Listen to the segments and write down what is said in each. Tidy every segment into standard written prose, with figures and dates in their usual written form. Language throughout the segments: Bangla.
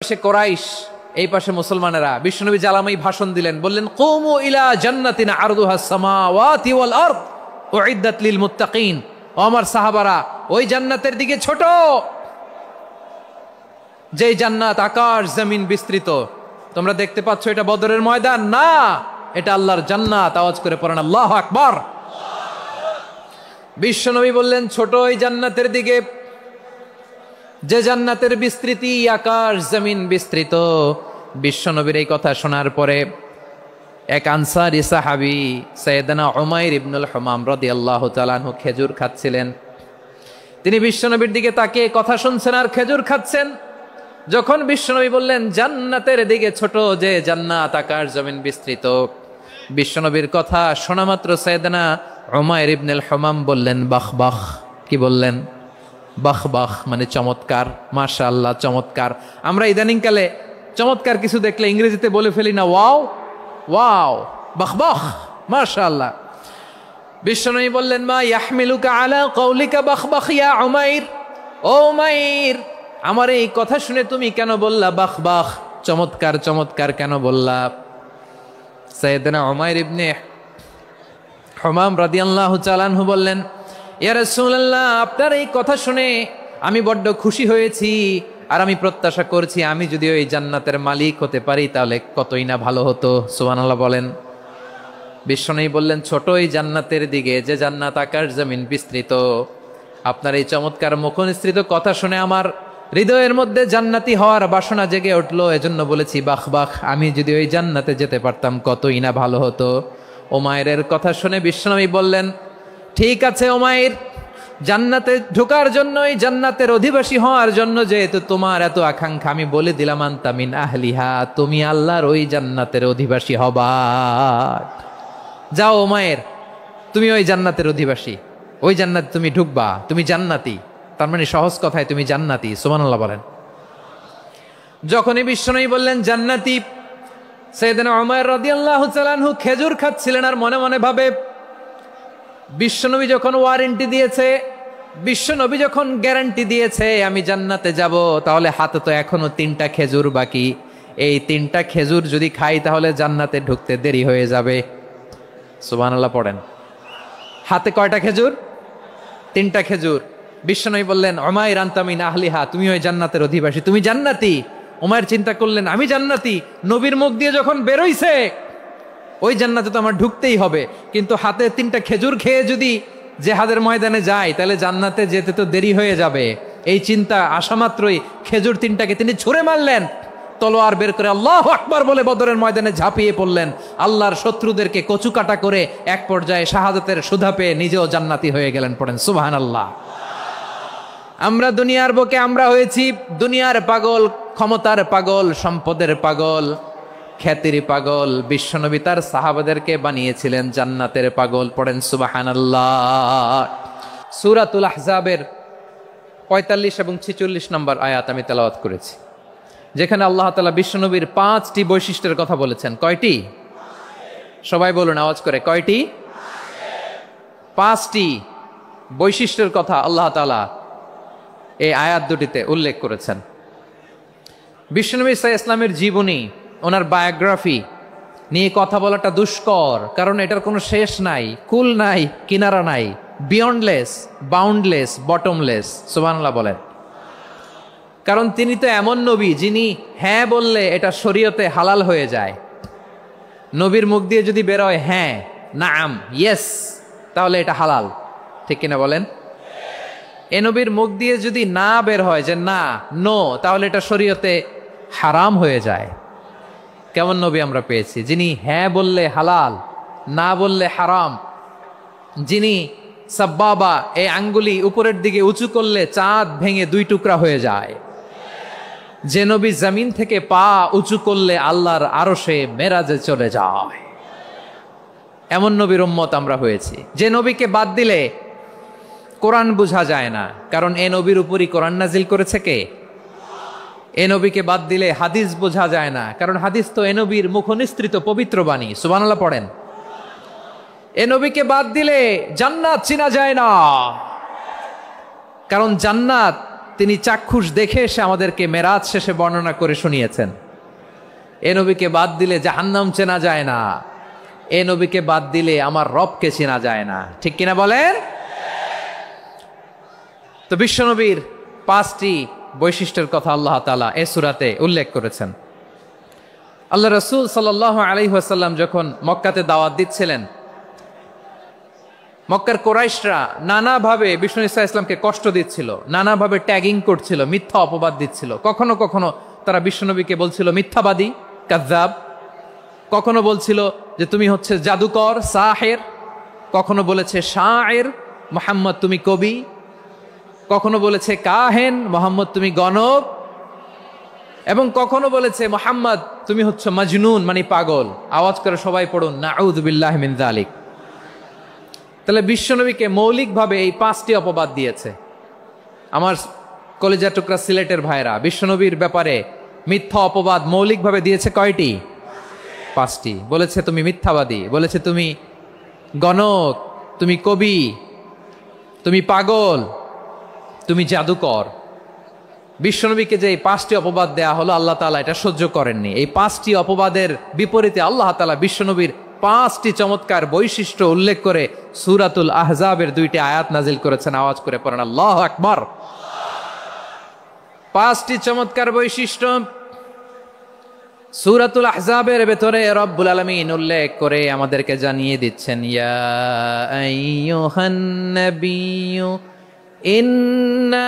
পাশে কোরাইশ, এই পাশে মুসলমানেরা। বিশ্বনবী জ্বালামাই ভাষণ দিলেন, বললেন কুমু ইলা জান্নাতিন আরদুহাস সামাওয়াতি ওয়াল আরদ উইদ্দাত লিল মুত্তাকিন। ও আমার সাহাবারা, ওই জান্নাতের দিকে ছোট, যে জান্নাত আকাশ জমিন বিস্তৃত। তোমরা দেখতে পাচ্ছ এটা বদরের ময়দান না, এটা আল্লাহর জান্নাত। আওয়াজ করে পড়েন আল্লাহু আকবার। বিশ্বনবী বললেন ছোট ওই জান্নাতের দিকে, যে জান্নাতের বিস্তৃতি আকাশ জমিন বিস্তৃত। বিশ্বনবীর এই কথা শোনার পরে এক আনসারী সাহাবী সাইয়েদনা উমাইর ইবনুল হুমাম রাদিয়াল্লাহু তাআলা আনহু খেজুর খাচ্ছিলেন। তিনি বিশ্বনবীর দিকে তাকিয়ে কথা শুনছেন আর খেজুর খাচ্ছেন। যখন বিশ্বনবী বললেন জান্নাতের দিকে ছোট, যে জান্নাত আকাশ জমিন বিস্তৃত, বিশ্বনবীর কথা শোনা মাত্র সাইয়েদনা উমাইর ইবনুল হুমাম বললেন বাহ বাহ। কি বললেন? বাহ বাহ মানে চমৎকার, মাশাআল্লাহ চমৎকার। আমরা ইদানিংকালে চমৎকার কিছু দেখলে ইংরেজিতে বলে ফেলি না ওয়াও ওয়াও, বাহ বাহ মাশাআল্লাহ। বিশ্বনবী বললেন মা ইয়াহমিলুকা আলা কওলিকা বাহ বাহ ইয়া উমাইর। ও উমাইর, আমার এই কথা শুনে তুমি কেন বললা বাহ বাহ, চমৎকার চমৎকার কেন বললা? সাইয়েদনা উমাইর ইবনে হুমাম রাদিয়াল্লাহু তাআলা আনহু বললেন ইয়া রাসূলুল্লাহ, আপনার এই কথা শুনে আমি বড্ড খুশি হয়েছি, আর আমি প্রত্যাশা করছি আমি যদি ওই জান্নাতের মালিক হতে পারি তাহলে কতই না ভালো হতো। সুবহানাল্লাহ বলেন। বিশ্বনবী বললেন ছোট ওই জান্নাতের দিকে, যে জান্নাত আকাশ জমিন বিস্তৃত। আপনার এই চমৎকার মুখনিসৃত কথা শুনে আমার হৃদয়ের মধ্যে জান্নাতি হওয়ার বাসনা জেগে উঠলো, এজন্য বলেছি বাহ বাহ, আমি যদি ওই জান্নাতে যেতে পারতাম কতই না ভালো হতো। উমাইরের কথা শুনে বিশ্বনবী বললেন ঠিক আছে উমাইর, জান্নাতে ঢোকার জন্য, এই জান্নাতের অধিবাসী হওয়ার জন্য যেহেতু তোমার এত আকাঙ্ক্ষা, আমি বলে দিলাম আনতা মিন আহলিহা, তুমি আল্লাহর ওই জান্নাতের অধিবাসী হবা। যাও উমাইর, তুমি ওই জান্নাতের অধিবাসী, ওই জান্নাতে তুমি ঢুকবা, তুমি জান্নাতি। তার মানে সহজ কথায় তুমি জান্নাতি। সুবহানাল্লাহ বলেন। যখনই বিশ্বনবী বললেন জান্নাতি, সাইয়েদনা উমাইর রাদিয়াল্লাহু তাআলা আনহু খেজুর খাচ্ছিলেন আর মনে মনে ভাবে বিশ্বনবী যখন ওয়ারেন্টি দিয়েছে, বিশ্বনবী যখন গ্যারান্টি দিয়েছে আমি জান্নাতে যাব, তাহলে হাতে তো এখনো 3টা খেজুর বাকি। এই 3টা খেজুর যদি খাই তাহলে জান্নাতে ঢুকতে দেরি হয়ে যাবে। সুবহানাল্লাহ পড়েন। হাতে কয়টা খেজুর? 3টা খেজুর। বিশ্বনবী বললেন উমাইর আনতা মিন আহলিহা, তুমি ওই জান্নাতের অধিবাসী, তুমি জান্নাতি। উমাইর চিন্তা করলেন আমি জান্নাতি, নবীর মুখ দিয়ে যখন বেরোইছে ওই জান্নাতে তো আমার ঢুকতেই হবে, কিন্তু হাতে 3টা খেজুর খেয়ে যদি জিহাদের ময়দানে যাই তাহলে জান্নাতে যেতে তো দেরি হয়ে যাবে। এই চিন্তা আসা মাত্রই খেজুর 3টাকে তিনি ছুঁড়ে মারলেন, তলোয়ার বের করে আল্লাহু আকবার বলে বদরের ময়দানে ঝাঁপিয়ে পড়লেন। আল্লাহর শত্রুদেরকে কচুকাটা করে এক পর্যায়ে শাহাদাতের সুধা পেয়ে নিজেও জান্নাতি হয়ে গেলেন। পড়েন সুবহানাল্লাহ। আমরা দুনিয়ার বুকে আমরা হয়েছি দুনিয়ার পাগল, ক্ষমতার পাগল, সম্পদের পাগল, খ্যাতির পাগল। বিশ্বনবী তার সাহাবাদেরকে বানিয়েছিলেন জান্নাতের পাগল। পড়েন সুবহানাল্লাহ। সূরাতুল আহজাবের 45 এবং 46 নম্বর আয়াত আমি তেলাওয়াত করেছি, যেখানে আল্লাহ তাআলা বিশ্বনবীর 5টি বৈশিষ্ট্যের কথা বলেছেন। কয়টি? সবাই বলুন আওয়াজ করে, কয়টি? 5টি বৈশিষ্ট্যের কথা আল্লাহ তাআলা এই আয়াত দুটিতে উল্লেখ করেছেন। বিশ্বনবী সাল্লাল্লাহু আলাইহি ওয়াসাল্লামের জীবনী, ওনার বায়োগ্রাফি নিয়ে কথা বলাটা দুষ্কর, কারণ এটার কোনো শেষ নাই, কুল নাই, কিনারা নাই, বিয়ন্ডলেস, বাউন্ডলেস, বটমলেস। সুবহানাল্লাহ বলেন। কারণ তিনি তো এমন নবী যিনি হ্যাঁ বললে এটা শরীয়তে হালাল হয়ে যায়। নবীর মুখ দিয়ে যদি বেরোয় হ্যাঁ, নাম, ইয়েস, তাহলে এটা হালাল। ঠিক কিনা বলেন? এ নবীর মুখ দিয়ে যদি না বের হয় যে না, নো, তাহলে এটা শরীয়তে হারাম হয়ে যায়। কেমন নবী আমরা পেয়েছি, যিনি হ্যাঁ বললে হালাল, না বললে হারাম, যিনি সাব্বাবা, এই আঙ্গুলি উপরের দিকে উঁচু করলে চাঁদ ভেঙে 2 টুকরা হয়ে যায়, যে নবী জমিন থেকে পা উঁচু করলে আল্লাহর আরশে মেরাজে চলে যায়। এমন নবীর উম্মত আমরা হয়েছি। যে নবীকে বাদ দিলে কোরআন বোঝা যায় না, কারণ এ নবীর উপরই কোরআন নাজিল করেছে কে? এ নবীকে বাদ দিলে হাদিস বোঝা যায় না, কারণ হাদিস তো এ নবীর মুখনিসৃত পবিত্র বাণী। সুবহানাল্লাহ পড়েন। এ নবীকে বাদ দিলে জান্নাত চিনা যায় না, কারণ জান্নাত তিনি চাক্ষুষ দেখে এসে আমাদেরকে মেরাজ শেষে বর্ণনা করে শুনিয়েছেন। এ নবীকে বাদ দিলে জাহান্নাম চেনা যায় না, এ নবীকে বাদ দিলে আমার রবকে চেনা যায় না। ঠিক কিনা বলেন? তো বিশ্বনবীর 5টি বৈশিষ্ট্যের কথা আল্লাহ তাআলা এই সূরাতে উল্লেখ করেছেন। আল্লাহ রাসূল সাল্লাল্লাহু আলাইহি ওয়াসাল্লাম যখন মক্কাতে দাওয়াত দিচ্ছিলেন, মক্কার কুরাইশরা নানাভাবে বিষ্ণু ঈসা ইসলামকে কষ্ট দিচ্ছিল, নানাভাবে ট্যাগিং করছিল, মিথ্যা অপবাদ দিচ্ছিল। কখনো কখনো তারা বিশ্বনবীকে বলছিল মিথ্যাবাদী, কাযযাব। কখনো বলছিল যে তুমি হচ্ছে জাদুকর, সাহের। কখনো বলেছে শায়ের, মুহাম্মদ তুমি কবি। কখনো বলেছে কাহেন, মুহাম্মদ তুমি গণক। এবং কখনো বলেছে মুহাম্মদ তুমি হচ্ছে মাজনুন, মানে পাগল। আওয়াজ করে সবাই পড়ুন নাউযু বিল্লাহি মিন যালিক। তাহলে বিশ্বনবীকে মৌলিকভাবে এই 5টি অপবাদ দিয়েছে। আমার কলেজা টুকরা সিলেটের ভাইরা, বিশ্বনবীর ব্যাপারে মিথ্যা অপবাদ মৌলিকভাবে দিয়েছে কয়টি? 5টি। বলেছে তুমি মিথ্যাবাদী, বলেছে তুমি গণক, তুমি কবি, তুমি পাগল, তুমি জাদুকর। বিশ্বনবীকে যে এই 5টি অপবাদ দেয়া হলো, আল্লাহ তাআলা এটা সহ্য করেননি। এই 5টি অপবাদের বিপরীতে আল্লাহ তাআলা বিশ্বনবীর 5টি চমৎকার বৈশিষ্ট্য উল্লেখ করে সূরাতুল আহজাবের 2টি আয়াত নাজিল করেছেন। আওয়াজ করে পড়েন আল্লাহু আকবার। 5টি চমৎকার বৈশিষ্ট্য সূরাতুল আহজাবের ভেতরে রব্বুল আলামিন উল্লেখ করে আমাদেরকে জানিয়ে দিচ্ছেন, ইয়া আইয়ুহান নাবিয়্যু ইন্না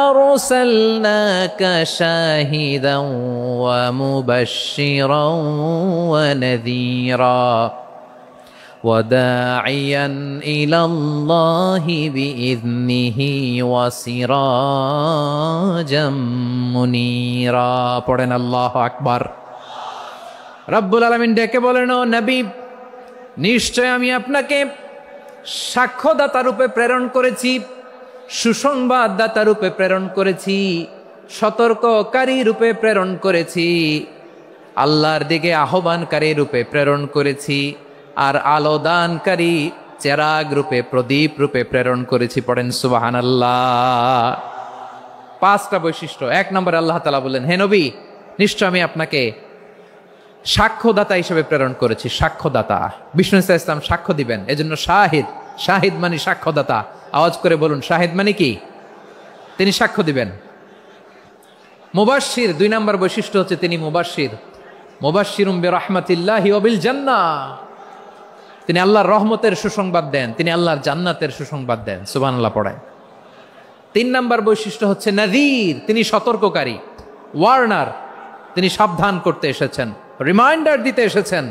আরসালনাকা শাহিদান ওয়া মুবাশশিরান ওয়া নাযীরা ওয়া দাঈয়ান ইলাল্লাহি বিইযনিহি ওয়া সিরাজাম মুনীরা। পড়েন আল্লাহু আকবার। রব্বুল আলামিন ডেকে বলেন, ও নবী, নিশ্চয় আমি আপনাকে সাক্ষ্যদাতা রূপে প্রেরণ করেছি, সুসংবাদদাতা রূপে প্রেরণ করেছি, সতর্ককারী রূপে প্রেরণ করেছি, আল্লাহর দিকে আহ্বানকারী রূপে প্রেরণ করেছি, আর আলোদানকারী চেরাগ রূপে, প্রদীপ রূপে প্রেরণ করেছি। পড়েন সুবহানাল্লাহ। 5টা বৈশিষ্ট্য। 1 নম্বরে আল্লাহ তাআলা বললেন, হে নবী, নিশ্চয় আমি আপনাকে সাক্ষ্যদাতা হিসেবে প্রেরণ করেছি। সাক্ষ্যদাতা, বিষ্ণু ঈসা ইসলাম সাক্ষ্য দিবেন, এজন্য শাহিদ। শাহিদ মানে সাক্ষ্যদাতা। আওয়াজ করে বলুন, শাহিদ মানে কি? তিনি সাক্ষ্য দিবেন। মুবাশশির, 2 নম্বর বৈশিষ্ট্য হচ্ছে তিনি মুবাশশির। মুবাশশিরুম বিরাহমাতিল্লাহি ওয়া বিল জান্নাহ। তিনি আল্লাহর রহমতের সুসংবাদ দেন, তিনি আল্লাহর জান্নাতের সুসংবাদ দেন। সুবহানাল্লাহ পড়েন। 3 নম্বর বৈশিষ্ট্য হচ্ছে নাযীর, তিনি সতর্ককারী, ওয়ার্নার। তিনি সাবধান করতে এসেছেন, রিমাইন্ডার দিতে এসেছেন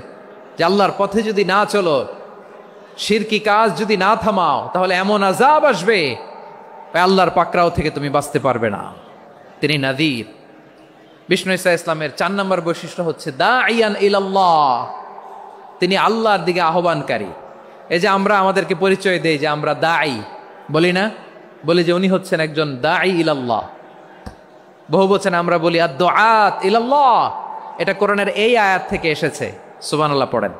যে আল্লাহর পথে যদি না চলো, শিরকি কাজ যদি না থামাও, তাহলে এমন আযাব আসবে আল্লাহর পাকড়াও থেকে তুমি বাঁচতে পারবে না। তিনি নাযীর। বিষ্ণু ঈসা ইসলামের 4 নম্বর বৈশিষ্ট্য হচ্ছে দাঈয়ান ইলাল্লাহ, তিনি আল্লাহর দিকে আহ্বানকারী। এই যে আমরা আমাদেরকে পরিচয় দেই যে আমরা দাঈ, বলি না? বলি যে উনি হচ্ছেন একজন দাঈ ইলাল্লাহ। বহু বচনে আমরা বলি আদ-দুআত ইলাল্লাহ। এটা কোরআনের এই আয়াত থেকে এসেছে। সুবহানাল্লাহ পড়েন।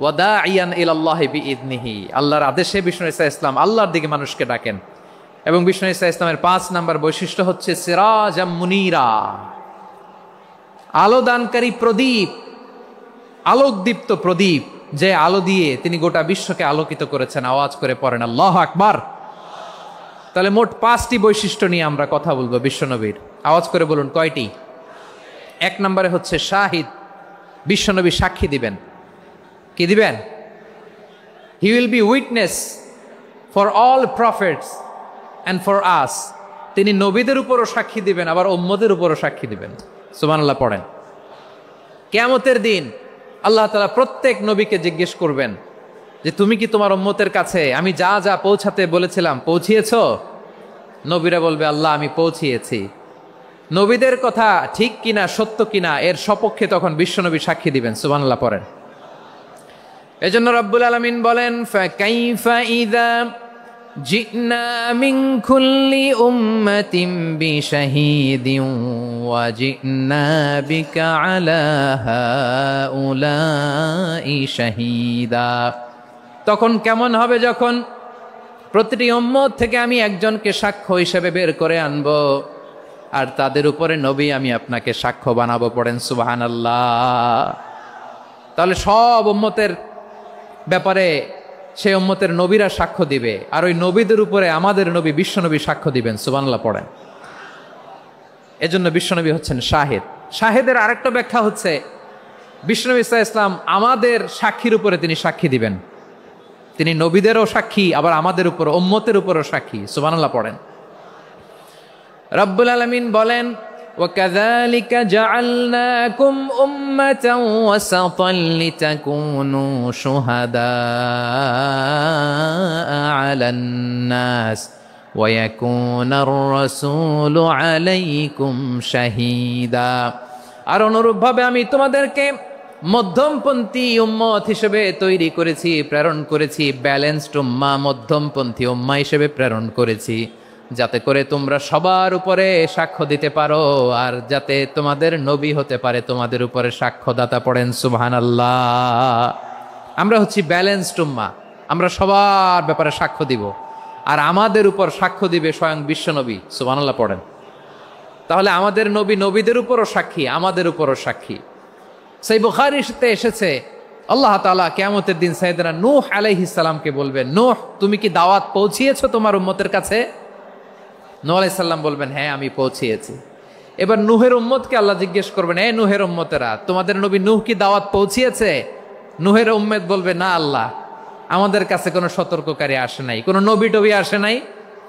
ওয়া দাঈয়ান ইলাল্লাহি বিইযনিহি, আল্লাহর আদেশে বিষ্ণু ঈসা ইসলাম আল্লাহর দিকে মানুষকে ডাকেন। এবং বিষ্ণু ঈসা ইসলামের 5 নম্বর বৈশিষ্ট্য হচ্ছে সিরাজাম মুনীরা, আলোদানকারী প্রদীপ, আলোকদীপ্ত প্রদীপ, যে আলো দিয়ে তিনি গোটা বিশ্বকে আলোকিত করেছেন। আওয়াজ করে পড়েন আল্লাহু আকবার। তাহলে মোট 5টি বৈশিষ্ট্য নিয়ে আমরা কথা বলবো বিশ্বনবীর। আওয়াজ করে বলুন কয়টি? 1 নম্বরে হচ্ছে শাহিদ, বিশ্বনবী সাক্ষী দিবেন। কি দিবেন? He will be witness for all prophets and for us. তিনি নবীদের উপরও সাক্ষী দিবেন, আবার উম্মতের উপরও সাক্ষী দিবেন। সুবহানাল্লাহ পড়েন। কিয়ামতের দিন আল্লাহ তাআলা প্রত্যেক নবীকে জিজ্ঞেস করবেন যে তুমি কি তোমার উম্মতের কাছে আমি যা যা পৌঁছাতে বলেছিলাম পৌঁছিয়েছো? নবীরা বলবে আল্লাহ আমি পৌঁছিয়েছি। নবীদের কথা ঠিক কিনা, সত্য কিনা, এর সপক্ষে তখন বিশ্বনবী সাক্ষী দিবেন। সুবহানাল্লাহ পড়েন। এজন্য রব্বুল আলামিন বলেন, ফাকাইফা ইযা জিনা মিন কুল্লি উম্মাতিন বিশাহীদিন ওয়া জিনা বিকা আলা হাউলাই শাহীদা। তখন কেমন হবে যখন প্রতিটি উম্মত থেকে আমি একজনকে সাক্ষ্য হিসেবে বের করে আনবো, আর তাদের উপরে নবী আমি আপনাকে সাক্ষ্য বানাবো। পড়েন সুবহানাল্লাহ। তাহলে সব উম্মতের ব্যাপারে সেই উম্মতের নবীরা সাক্ষ্য দিবে, আর ওই নবীদের উপরে আমাদের নবী বিশ্বনবী সাক্ষ্য দিবেন। সুবহানাল্লাহ পড়েন। এজন্য বিশ্বনবী হচ্ছেন শাহেদ। শাহেদের আরেকটা ব্যাখ্যা হচ্ছে, বিশ্বনবী সাল্লাল্লাহু আলাইহি ওয়াসাল্লাম আমাদের সাক্ষীর উপরে তিনি সাক্ষী দিবেন। তিনি নবীদেরও সাক্ষী, আবার আমাদের উপর উম্মতের উপরও সাক্ষী। সুবহানাল্লাহ পড়েন। রব্বুল আলামিন বলেন, وَكَذَلِكَ جَعَلْنَاكُمْ أُمَّةً وَسَطًا لِتَكُونُوا شُهَدَاءَ عَلَى النَّاسِ وَيَكُونَ الرَّسُولُ عَلَيْكُمْ شَهِيدًا। আর অনুরূপভাবে আমি তোমাদেরকে মধ্যমপন্থী উম্মত হিসেবে তৈরি করেছি, প্রেরণ করেছি। ব্যালেন্সড উম্মাহ, মধ্যমপন্থী উম্মাহ হিসেবে প্রেরণ করেছি, যাতে করে তোমরা সবার উপরে সাক্ষ্য দিতে পারো, আর যাতে তোমাদের নবী হতে পারে তোমাদের উপরে সাক্ষ্যদাতা। পড়েন সুবহানাল্লাহ। আমরা হচ্ছি ব্যালেন্সড উম্মাহ, আমরা সবার ব্যাপারে সাক্ষ্য দিব, আর আমাদের উপর সাক্ষ্য দিবে স্বয়ং বিশ্বনবী। সুবহানাল্লাহ পড়েন। তাহলে আমাদের নবী নবীদের উপরও সাক্ষী, আমাদের উপরও সাক্ষী। সেই বুখারীতে এসেছে, আল্লাহ তাআলা কিয়ামতের দিন সাইয়েদনা নূহ আলাইহিস সালামকে বলবেন, নূহ তুমি কি দাওয়াত পৌঁছিয়েছো তোমার উম্মতের কাছে? নূহ আলাইহিস সালাম বলবেন, হ্যাঁ আমি পৌঁছিয়েছি। এবার নূহের উম্মতকে আল্লাহ জিজ্ঞেস করবেন, এ নূহের উম্মতেরা, তোমাদের নবী নূহ কি দাওয়াত পৌঁছিয়েছে? নূহের উম্মত বলবে, না আল্লাহ, আমাদের কাছে কোনো সতর্ককারী আসে নাই, কোনো নবী টবি আসে নাই,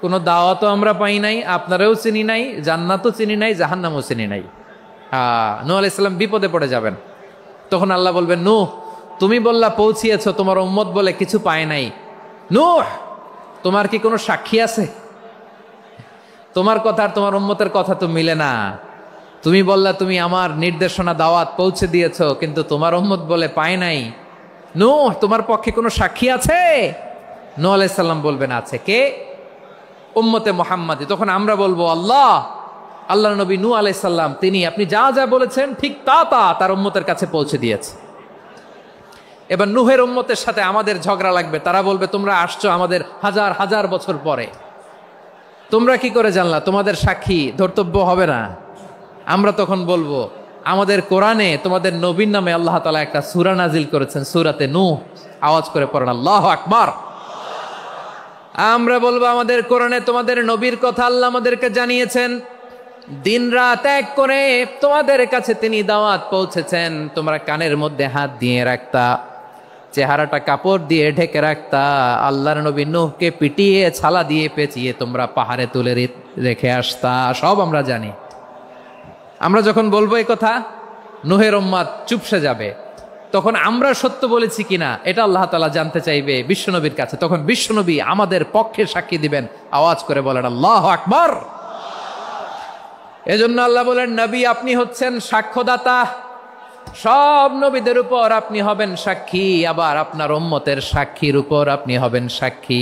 কোনো দাওয়াতও আমরা পাই নাই, আপনারাও চিনি নাই, জান্নাতও চিনি নাই, জাহান্নামও চিনি নাই। নূহ আলাইহিস সালাম বিপদে পড়ে যাবেন। তখন আল্লাহ বলবেন, নূহ তুমি বললা পৌঁছিয়েছো, তোমার উম্মত বলে কিছু পায় নাই। নূহ তোমার কি কোনো সাক্ষী আছে? তোমার কথা আর তোমার উম্মতের কথা তো মিলে না। তুমি বললা তুমি আমার নির্দেশনা দাওয়াত পৌঁছে দিয়েছো, কিন্তু তোমার উম্মত বলে পায় নাই। নূহ তোমার পক্ষে কোনো সাক্ষী আছে? নূহ আলাইহিস সালাম বলবেন, আছে। কে? উম্মতে মুহাম্মাদি। তখন আমরা বলবো, আল্লাহ নবী নূহ আলাইহিস সালাম তিনি আপনি যা যা বলেছেন ঠিক তা তার উম্মতের কাছে পৌঁছে দিয়েছে। এবার নূহের উম্মতের সাথে আমাদের ঝগড়া লাগবে। তারা বলবে, তোমরা আসছো আমাদের হাজার হাজার বছর পরে, তোমরা কি করে জানলা? তোমাদের সাক্ষী ধর্তব্য হবে না? আমরা তখন বলবো, আমাদের কোরআনে তোমাদের নবীর নামে আল্লাহ তাআলা একটা সূরা নাজিল করেছেন, সূরাতে নূহ। আওয়াজ করে পড়েন আল্লাহু আকবার। আমরা বলবো, আমাদের কোরআনে তোমাদের নবীর কথা আল্লাহ আমাদেরকে জানিয়েছেন, দিন রাত এক করে তোমাদের কাছে তিনি দাওয়াত পৌঁছেছেন। তোমরা কানের মধ্যে হাত দিয়ে রাখতা, চেহারাটা কাপড় দিয়ে ঢেকে রাখতা, আল্লাহর নবী নূহকে পিটিয়ে ছালা দিয়ে পেঁচিয়ে তোমরা পাহাড়ে তুলে রেখে আসতা। সব আমরা জানি। আমরা যখন বলবো এই কথা, নূহের উম্মত চুপসে যাবে। তখন আমরা সত্য বলেছি কিনা এটা আল্লাহ তাআলা জানতে চাইবে বিশ্বনবীর কাছে। তখন বিশ্বনবী আমাদের পক্ষে সাক্ষী দিবেন। আওয়াজ করে বলেন আল্লাহু আকবার। এজন্য আল্লাহ বলেন, নবী আপনি হচ্ছেন সাক্ষ্যদাতা, সব নবীদের উপর আপনি হবেন সাক্ষী, আবার আপনার উম্মতের সাক্ষীর উপর আপনি হবেন সাক্ষী।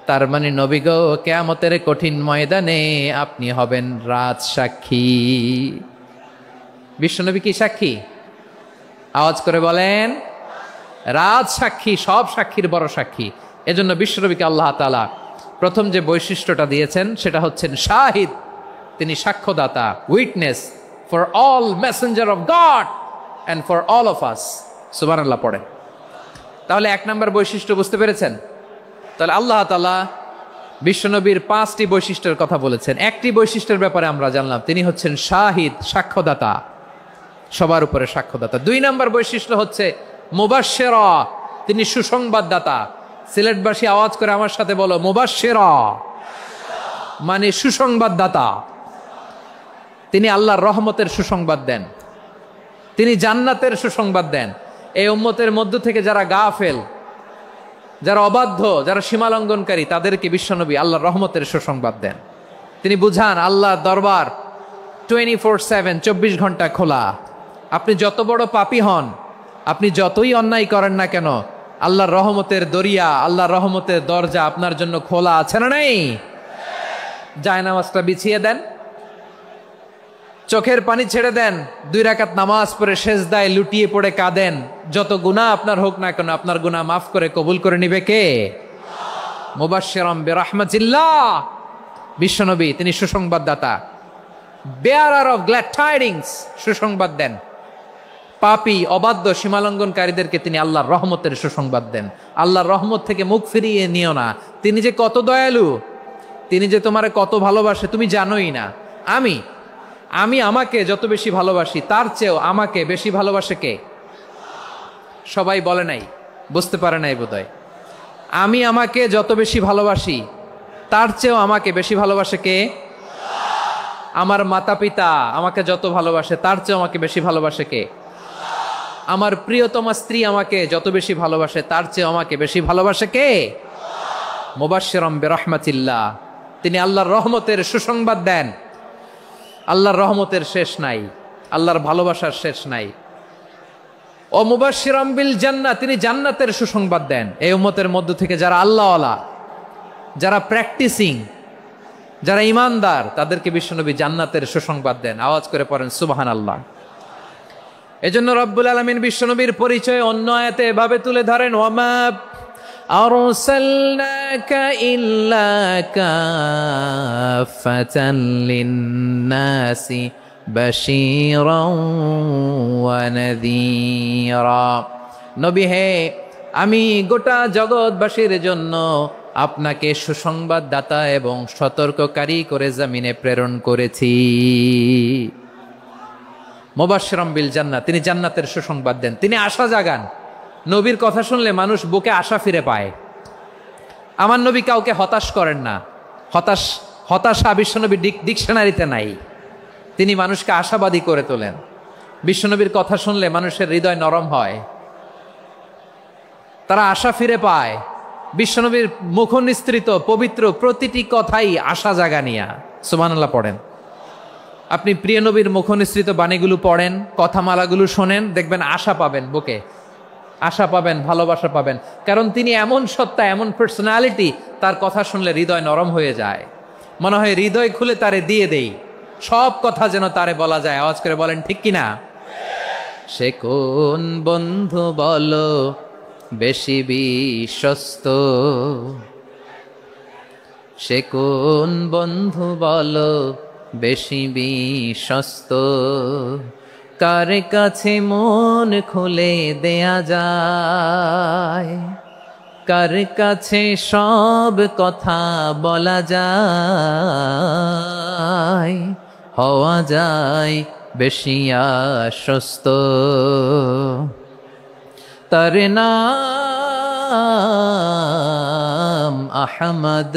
তার মানে নবী গো, কিয়ামতের কঠিন ময়দানে আপনি হবেন রাজ সাক্ষী। বিশ্বনবী কি সাক্ষী? আওয়াজ করে বলেন, রাজ সাক্ষী, সব সাক্ষীর বড় সাক্ষী। এজন্য বিশ্বনবীকে আল্লাহ তাআলা প্রথম যে বৈশিষ্ট্যটা দিয়েছেন সেটা হচ্ছেন শাহিদ। তিনি সাক্ষ্যদাতা, witness for all messenger of God and for all of us. সুবহানাল্লাহ পড়ে। তাহলে এক নম্বর বৈশিষ্ট্য বুঝতে পেরেছেন? তাহলে আল্লাহ তাআলা বিশ্বনবীর 5টি বৈশিষ্ট্যের কথা বলেছেন। একটি বৈশিষ্ট্যের ব্যাপারে আমরা জানলাম, তিনি হচ্ছেন শাহিদ, সাক্ষ্যদাতা, সবার উপরে সাক্ষ্যদাতা। 2 নম্বর বৈশিষ্ট্য হচ্ছে মুবাশশিরা, তিনি সুসংবাদদাতা। সিলেটবাসী আওয়াজ করে আমার সাথে বলো, মুবাশশিরা মানে সুসংবাদদাতা। তিনি আল্লাহর রহমতের সুসংবাদ দেন, তিনি জান্নাতের সুসংবাদ দেন। এই উম্মতের মধ্য থেকে যারা গাফেল, যারা অবাধ্য, যারা সীমালঙ্ঘনকারী, তাদেরকে বিশ্বনবী আল্লাহর রহমতের সুসংবাদ দেন। তিনি বুঝান আল্লাহর দরবার 24/7, 24 ঘন্টা খোলা। আপনি যত বড় পাপী হন, আপনি যতই অন্যায় করেন না কেন, আল্লাহর রহমতের দরিয়া, আল্লাহর রহমতের দরজা আপনার জন্য খোলা আছে না নেই? জায়নামাজটা বিছিয়ে দেন, চোখের পানি ছেড়ে দেন, 2 রাকাত নামাজ পড়ে সেজদায় লুটিয়ে পড়ে কাঁদেন। যত গুনাহ আপনার হোক না কেন, আপনার গুনাহ মাফ করে কবুল করে নিবে কে? মুবাশশিরাম বিরাহমাতিল্লাহ, বিশ্বনবী তিনি সুসংবাদদাতা, বেয়ারার অফ গ্ল্যাড টাইডিংস, সুসংবাদ দেন। পাপী অবাধ্য সীমালঙ্ঘনকারীদেরকে তিনি আল্লাহর রহমতের সুসংবাদ দেন। আল্লাহর রহমত থেকে মুখ ফিরিয়ে নিও না। তিনি যে কত দয়ালু, তিনি যে তোমারে কত ভালোবাসে তুমি জানোই না। আমি আমাকে যত বেশি ভালোবাসি তার চেয়েও আমাকে বেশি ভালোবাসে কে? সবাই বলে নাই, বুঝতে পারে নাই বোধহয়। আমি আমাকে যত বেশি ভালোবাসি তার চেয়েও আমাকে বেশি ভালোবাসে কে? আমার মাতা পিতা আমাকে যত ভালোবাসে তার চেয়েও আমাকে বেশি ভালোবাসে কে? আমার প্রিয়তমা স্ত্রী আমাকে যত বেশি ভালোবাসে তার চেয়েও আমাকে বেশি ভালোবাসে কে? মুবাশশিরাম বিরাহমাতিল্লাহ, তিনি আল্লাহর রহমতের সুসংবাদ দেন। আল্লাহর রহমতের শেষ নাই, আল্লাহর ভালোবাসার শেষ নাই। ও মুবাশশিরাম বিল জান্নাহ, তিনি জান্নাতের সুসংবাদ দেন। এই উম্মতের মধ্য থেকে যারা আল্লাহওয়ালা, যারা প্র্যাকটিসিং, যারা ইমানদার, তাদেরকে বিশ্বনবী জান্নাতের সুসংবাদ দেন। আওয়াজ করে পড়েন সুবহানাল্লাহ। এজন্য রব্বুল আলামিন বিশ্বনবীর পরিচয় অন্য আয়াতে এভাবে তুলে ধরেন, ওয়ামা আরসালনাকা ইল্লা কাফাতান লিন্নাসি বাশীরাও ওয়া নাযীরা। নবী হে, আমি গোটা জগৎবাসীর জন্য আপনাকে সুসংবাদদাতা এবং সতর্ককারী করে জমিনে প্রেরণ করেছি। মুবাশশিরাম বিল জান্নাহ, তিনি জান্নাতের সুসংবাদ দেন, তিনি আশা জাগান। নবীর কথা শুনলে মানুষ বুকে আশা ফিরে পায়। আমার নবী কাউকে হতাশ করেন না। হতাশা বিশ্বনবীর ডিকশনারিতে নাই। তিনি মানুষকে আশাবাদী করে তোলেন। বিশ্বনবীর কথা শুনলে মানুষের হৃদয় নরম হয়, তারা আশা ফিরে পায়। বিশ্বনবীর মুখ নিঃসৃত পবিত্র প্রতিটি কথাই আশা জাগানিয়া। সুবহানাল্লাহ পড়েন। আপনি প্রিয় নবীর মুখ নিঃসৃত বাণীগুলো পড়েন, কথামালাগুলো শোনেন, দেখবেন আশা পাবেন, বুকে আশা পাবেন, ভালোবাসা পাবেন। কারণ তিনি এমন সত্তা, এমন পার্সোনালিটি, তার কথা শুনলে হৃদয় নরম হয়ে যায়। মনে হয় হৃদয় খুলে তারে দিয়ে দেই, সব কথা যেন তারে বলা যায়। আওয়াজ করে বলেন ঠিক কিনা? সে কোন বন্ধু বলো বেশি বিশ্বস্ত, সে কোন বন্ধু বলো বেশি বিশ্বস্ত, কার কাছে মন খুলে দেয়া যায়, কার কাছে সব কথা বলা যায়, হওয়া যায় বেশি আশ্বস্ত। তার নাম আহমদ,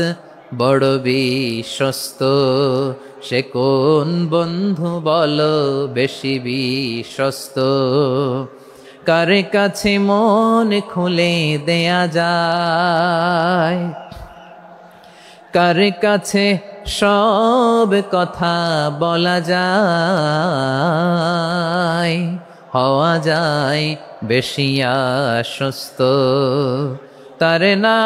বড় বিশ্বস্ত। সে কোন বন্ধু বলো বেশি বিশ্বস্ত, কার কাছে মন খুলে দেয়া যায়, কার কাছে সব কথা বলা যায়, হওয়া যায় বেশি আশ্বস্ত। তার নাম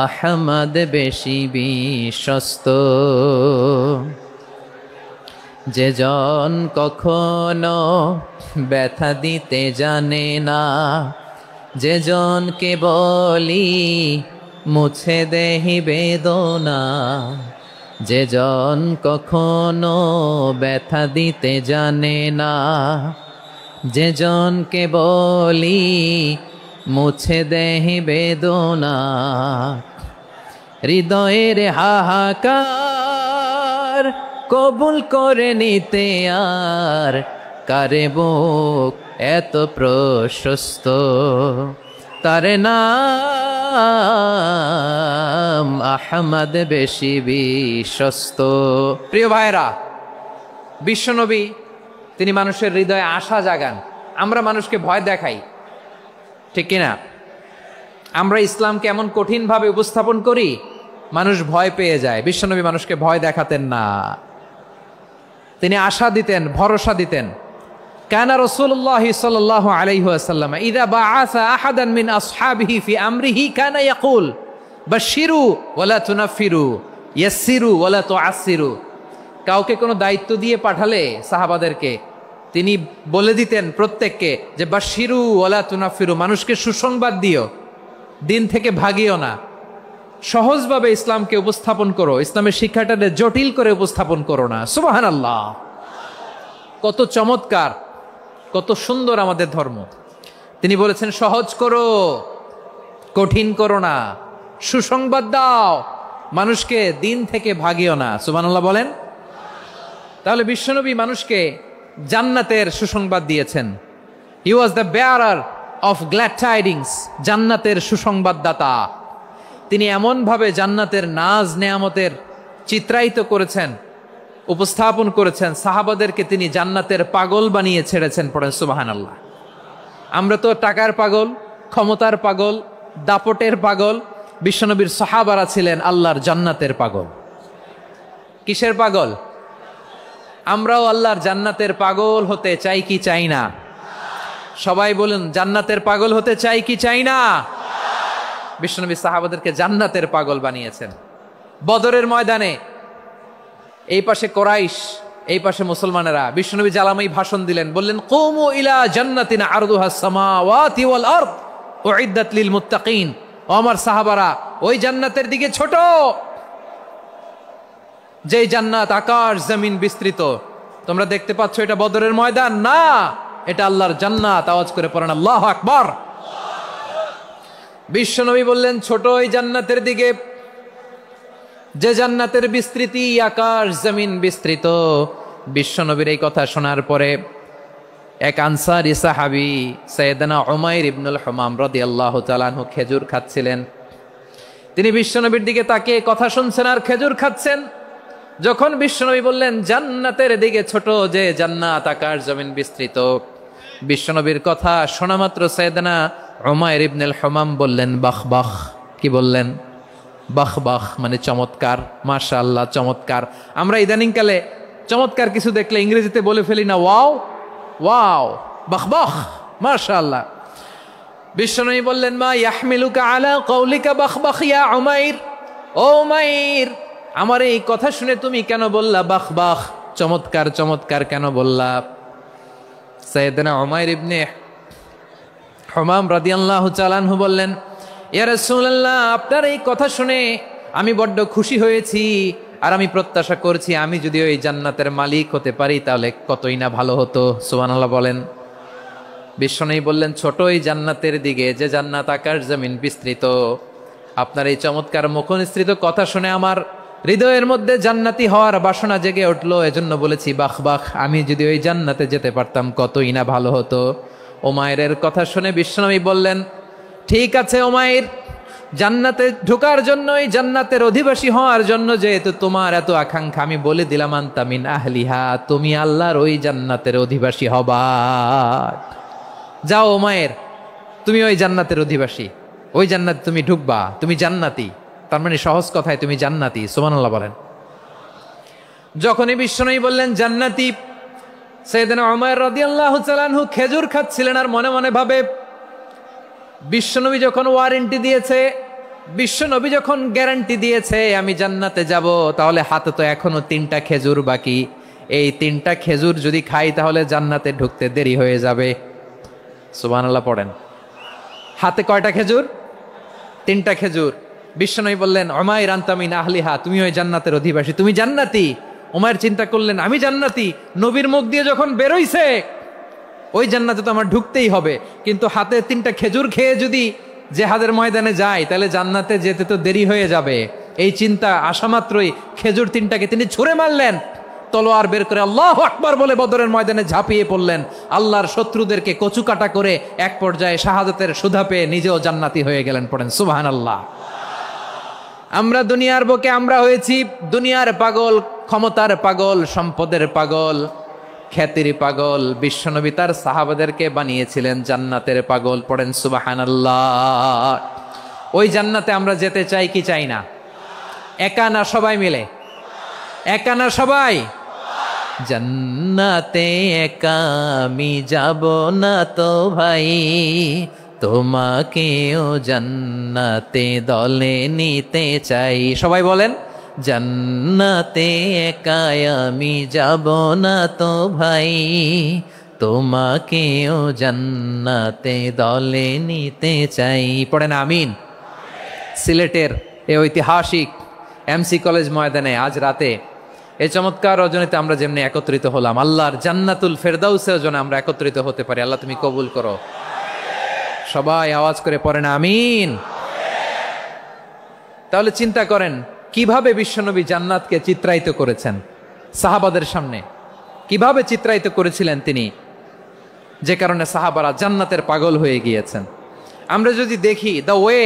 আহমদ, বেশি বিশ্বস্ত। যে জন কখনো ব্যথা দিতে জানে না, যে জনকে বলি মুছে দেহি বেদনা, যে জন কখনো ব্যথা দিতে জানে না, যে জনকে বলি মুছে দেহি বেদনা, হৃদয়ের হাহাকার কবুল করে নিতে আর কারে বুক এত প্রশস্ত। তার নাম আহমদ, বেশি বিশ্বস্ত। প্রিয় ভাইরা, বিশ্বনবী তিনি মানুষের হৃদয়ে আশা জাগান। আমরা মানুষকে ভয় দেখাই, ঠিক কিনা? আমরা ইসলামকে এমন কঠিনভাবে উপস্থাপন করি, মানুষ ভয় পেয়ে যায়। বিশ্বনবী মানুষকে ভয় দেখাতেন না, তিনি আশা দিতেন, ভরসা দিতেন। কানা রাসূলুল্লাহ সাল্লাল্লাহু আলাইহি ওয়াসাল্লাম ইযা বাআসা আহাদান মিন আসহাবিহি ফি আমরিহি কানা ইয়াকুল বাশশিরু ওয়ালা তুনাফিরু, ইয়াসসিরু ওয়ালা তুআসসিরু। কাউকে কোনো দায়িত্ব দিয়ে পাঠালে সাহাবাদেরকে, তিনি বলে দিতেন প্রত্যেককে যে বাশিরু ওয়ালা তুনাফিরু, মানুষকে সুসংবাদ দিও, দিন থেকে ভাগিও না, সহজভাবে ইসলামকে উপস্থাপন করো, ইসলামের শিক্ষাটাকে জটিল করে উপস্থাপন করো না। সুবহানাল্লাহ, কত চমৎকার, কত সুন্দর আমাদের ধর্ম। তিনি বলেছেন সহজ করো, কঠিন করো না, সুসংবাদ দাও, মানুষকে দিন থেকে ভাগিও না। সুবহানাল্লাহ বলেন। তাহলে বিশ্বনবী মানুষকে জান্নাতের সুসংবাদ দিয়েছেন। He was the bearer of glad tidings, জান্নাতের সুসংবাদদাতা। তিনি এমনভাবে জান্নাতের নাজ নেয়ামতের চিত্রায়িত করেছেন, উপস্থাপন করেছেন, সাহাবাদেরকে তিনি জান্নাতের পাগল বানিয়ে ছেড়েছেন। পড়েন সুবহানাল্লাহ। আমরা তো টাকার পাগল, ক্ষমতার পাগল, দাপটের পাগল। বিশ্বনবীর সাহাবারা ছিলেন আল্লাহর জান্নাতের পাগল। কিসের পাগল? আমরাও আল্লাহর জান্নাতের পাগল হতে চাই কি চাই না? সবাই বলুন, জান্নাতের পাগল হতে চাই কি চাই না? বিশ্বনবী সাহাবাদেরকে জান্নাতের পাগল বানিয়েছেন। বদরের ময়দানে এই পাশে কোরাইশ, এই পাশে মুসলমানেরা। বিশ্বনবী জালামাই ভাষণ দিলেন, বললেন কুমু ইলা জান্নাতিন আরদুহাস সামাওয়াতি ওয়াল আরদ উইদ্দাত লিল মুত্তাকিন। ও আমার সাহাবারা, ওই জান্নাতের দিকে ছোট, যেই জান্নাত আকাশ জমিন বিস্তৃত। তোমরা দেখতে পাচ্ছ এটা বদরের ময়দান না, এটা আল্লাহর জান্নাত। আওয়াজ করে পড়েন আল্লাহু আকবার। বিশ্বনবী বললেন ছোট ওই জান্নাতের দিকে, যে জান্নাতের বিস্তৃতি আকাশ জমিন বিস্তৃত। বিশ্বনবীর এই কথা শোনার পরে এক আনসারী সাহাবী সাইয়েদনা উমাইর ইবনুল হুমাম রাদিয়াল্লাহু তাআলা আনহু খেজুর খাচ্ছিলেন। তিনি বিশ্বনবীর দিকে তাকিয়ে কথা শুনছেন আর খেজুর খাচ্ছেন। যখন বিশ্বনবী বললেন জান্নাতের দিকে ছোট, যে জান্নাত আকাশ জমিন বিস্তৃত, বিশ্বনবীর কথা শোনা মাত্র সাইয়েদনা উমাইর ইবনুল হুমাম বললেন বাহ বাহ। কি বললেন? বাহ বাহ, মানে চমৎকার, মাশাআল্লাহ, চমৎকার। আমরা ইদানিংকালে চমৎকার কিছু দেখলে ইংরেজিতে বলে ফেলি না, ওয়াও ওয়াও, বাহ বাহ, মাশাআল্লাহ। বিশ্বনবী বললেন মা ইয়াহমিলুকা আলা কওলিকা বাহ বাহ ইয়া উমাইর। ও উমাইর, আমার এই কথা শুনে তুমি কেন বললা বাহ বাহ, চমৎকার চমৎকার কেন বললা? সাইয়েদনা উমাইর ইবনে হুমাম রাদিয়াল্লাহু তাআলা আনহু বললেন ইয়া রাসূলুল্লাহ, আপনার এই কথা শুনে আমি বড্ড খুশি হয়েছি, আর আমি প্রত্যাশা করছি আমি যদি ওই জান্নাতের মালিক হতে পারি তাহলে কতই না ভালো হতো। সুবহানাল্লাহ বলেন। বিশ্বনবী বললেন ছোট ওই জান্নাতের দিকে, যে জান্নাত আকাশ জমিন বিস্তৃত। আপনার এই চমৎকার মুখনিসৃত কথা শুনে আমার হৃদয়ের মধ্যে জান্নাতি হওয়ার বাসনা জেগে উঠলো, এজন্য বলেছি বাহ বাহ, আমি যদি ওই জান্নাতে যেতে পারতাম কতই না ভালো হতো। উমাইরের কথা শুনে বিশ্বনবী বললেন ঠিক আছে উমাইর, জান্নাতে ঢোকার জন্য, এই জান্নাতের অধিবাসী হওয়ার জন্য যেহেতু তোমার এত আকাঙ্ক্ষা, আমি বলে দিলাম আনতা মিন আহলিহা, তুমি আল্লাহর ওই জান্নাতের অধিবাসী হবা। যাও উমাইর, তুমি ওই জান্নাতের অধিবাসী, ওই জান্নাতে তুমি ঢুকবা, তুমি জান্নাতি। তার মানে সহজ কথায় তুমি জান্নাতি। সুবহানাল্লাহ বলেন। যখনই বিশ্বনবী বললেন জান্নাতি, সাইয়েদনা উমাইর রাদিয়াল্লাহু তাআলা আনহু খেজুর খাচ্ছিলেন আর মনে মনে ভাবে, বিশ্বনবী যখন ওয়ারেন্টি দিয়েছে, বিশ্বনবী যখন গ্যারান্টি দিয়েছে আমি জান্নাতে যাব, তাহলে হাতে তো এখনো 3টা খেজুর বাকি। এই 3টা খেজুর যদি খাই তাহলে জান্নাতে ঢুকতে দেরি হয়ে যাবে। সুবহানাল্লাহ পড়েন। হাতে কয়টা খেজুর? 3টা খেজুর। বিশ্বনবী বললেন উমাইর আনতা মিন আহলিহা, তুমি ওই জান্নাতের অধিবাসী, তুমি জান্নাতি। উমাইর চিন্তা করলেন আমি জান্নাতি, নবীর মুখ দিয়ে যখন বেরোইছে ওই জান্নাতে তো আমার ঢুকতেই হবে, কিন্তু হাতে 3টা খেজুর খেয়ে যদি জেহাদের ময়দানে যাই তাহলে জান্নাতে যেতে তো দেরি হয়ে যাবে। এই চিন্তা আসা মাত্রই খেজুর 3টাকে তিনি ছুঁড়ে মারলেন, তলোয়ার বের করে আল্লাহু আকবার বলে বদরের ময়দানে ঝাঁপিয়ে পড়লেন। আল্লাহর শত্রুদেরকে কচুকাটা করে এক পর্যায়ে শাহাদাতের সুধা পেয়ে নিজেও জান্নাতি হয়ে গেলেন। পড়েন সুবহানাল্লাহ। আমরা দুনিয়ার বুকে আমরা হয়েছি দুনিয়ার পাগল, ক্ষমতার পাগল, সম্পদের পাগল, খ্যাতির পাগল। বিশ্বনবী তার সাহাবাদেরকে বানিয়েছিলেন জান্নাতের পাগল। পড়েন সুবহানাল্লাহ। ওই জান্নাতে আমরা যেতে চাই কি চাই না? একা না সবাই মিলে? একা না সবাই? জান্নাতে একা আমি যাব না তো ভাই, তোমাকেও জান্নাতে দলে নিতে চাই। সবাই বলেন জান্নাতে একা আমি যাব না তো ভাই, তোমাকেও জান্নাতে দলে নিতে চাই। পড়েন আমিন। সিলেটের এই ঐতিহাসিক এমসি কলেজ ময়দানে আজ রাতে এই চমৎকার রজনীতে আমরা যেমনি একত্রিত হলাম, আল্লাহর জান্নাতুল ফেরদাউসের জন্য আমরা একত্রিত হতে পারি। আল্লাহ তুমি কবুল করো। সবাই আওয়াজ করে পড়েন আমিন। তাহলে চিন্তা করেন কিভাবে বিশ্বনবী জান্নাতকে চিত্রায়িত করেছেন সাহাবাদের সামনে, কিভাবে চিত্রায়িত করেছিলেন তিনি, যে কারণে সাহাবারা জান্নাতের পাগল হয়ে গিয়েছেন। আমরা যদি দেখি the way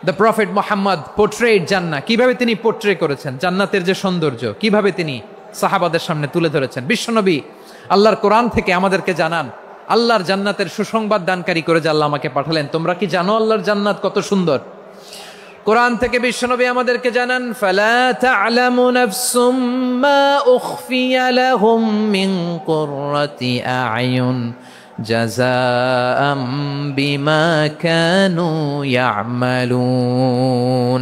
the prophet Muhammad portrait জান্নাত, কিভাবে তিনি পোর্ট্রে করেছেন জান্নাতের যে সৌন্দর্য, কিভাবে তিনি সাহাবাদের সামনে তুলে ধরেছেন। বিশ্বনবী আল্লাহর কোরআন থেকে আমাদেরকে জানান আল্লাহর জান্নাতের সুসংবাদ দানকারী করে যে আল্লাহ আমাকে পাঠালেন। তোমরা কি জানো আল্লাহর জান্নাত কত সুন্দর? কোরআন থেকে বিশ্বনবী আমাদেরকে জানান ফালা তা'লামু নাফসুম মা উখফিয়া লাহুম মিন কুররাতি আ'য়ুন জাযাআম বিমা কানু ইয়া'মালুন।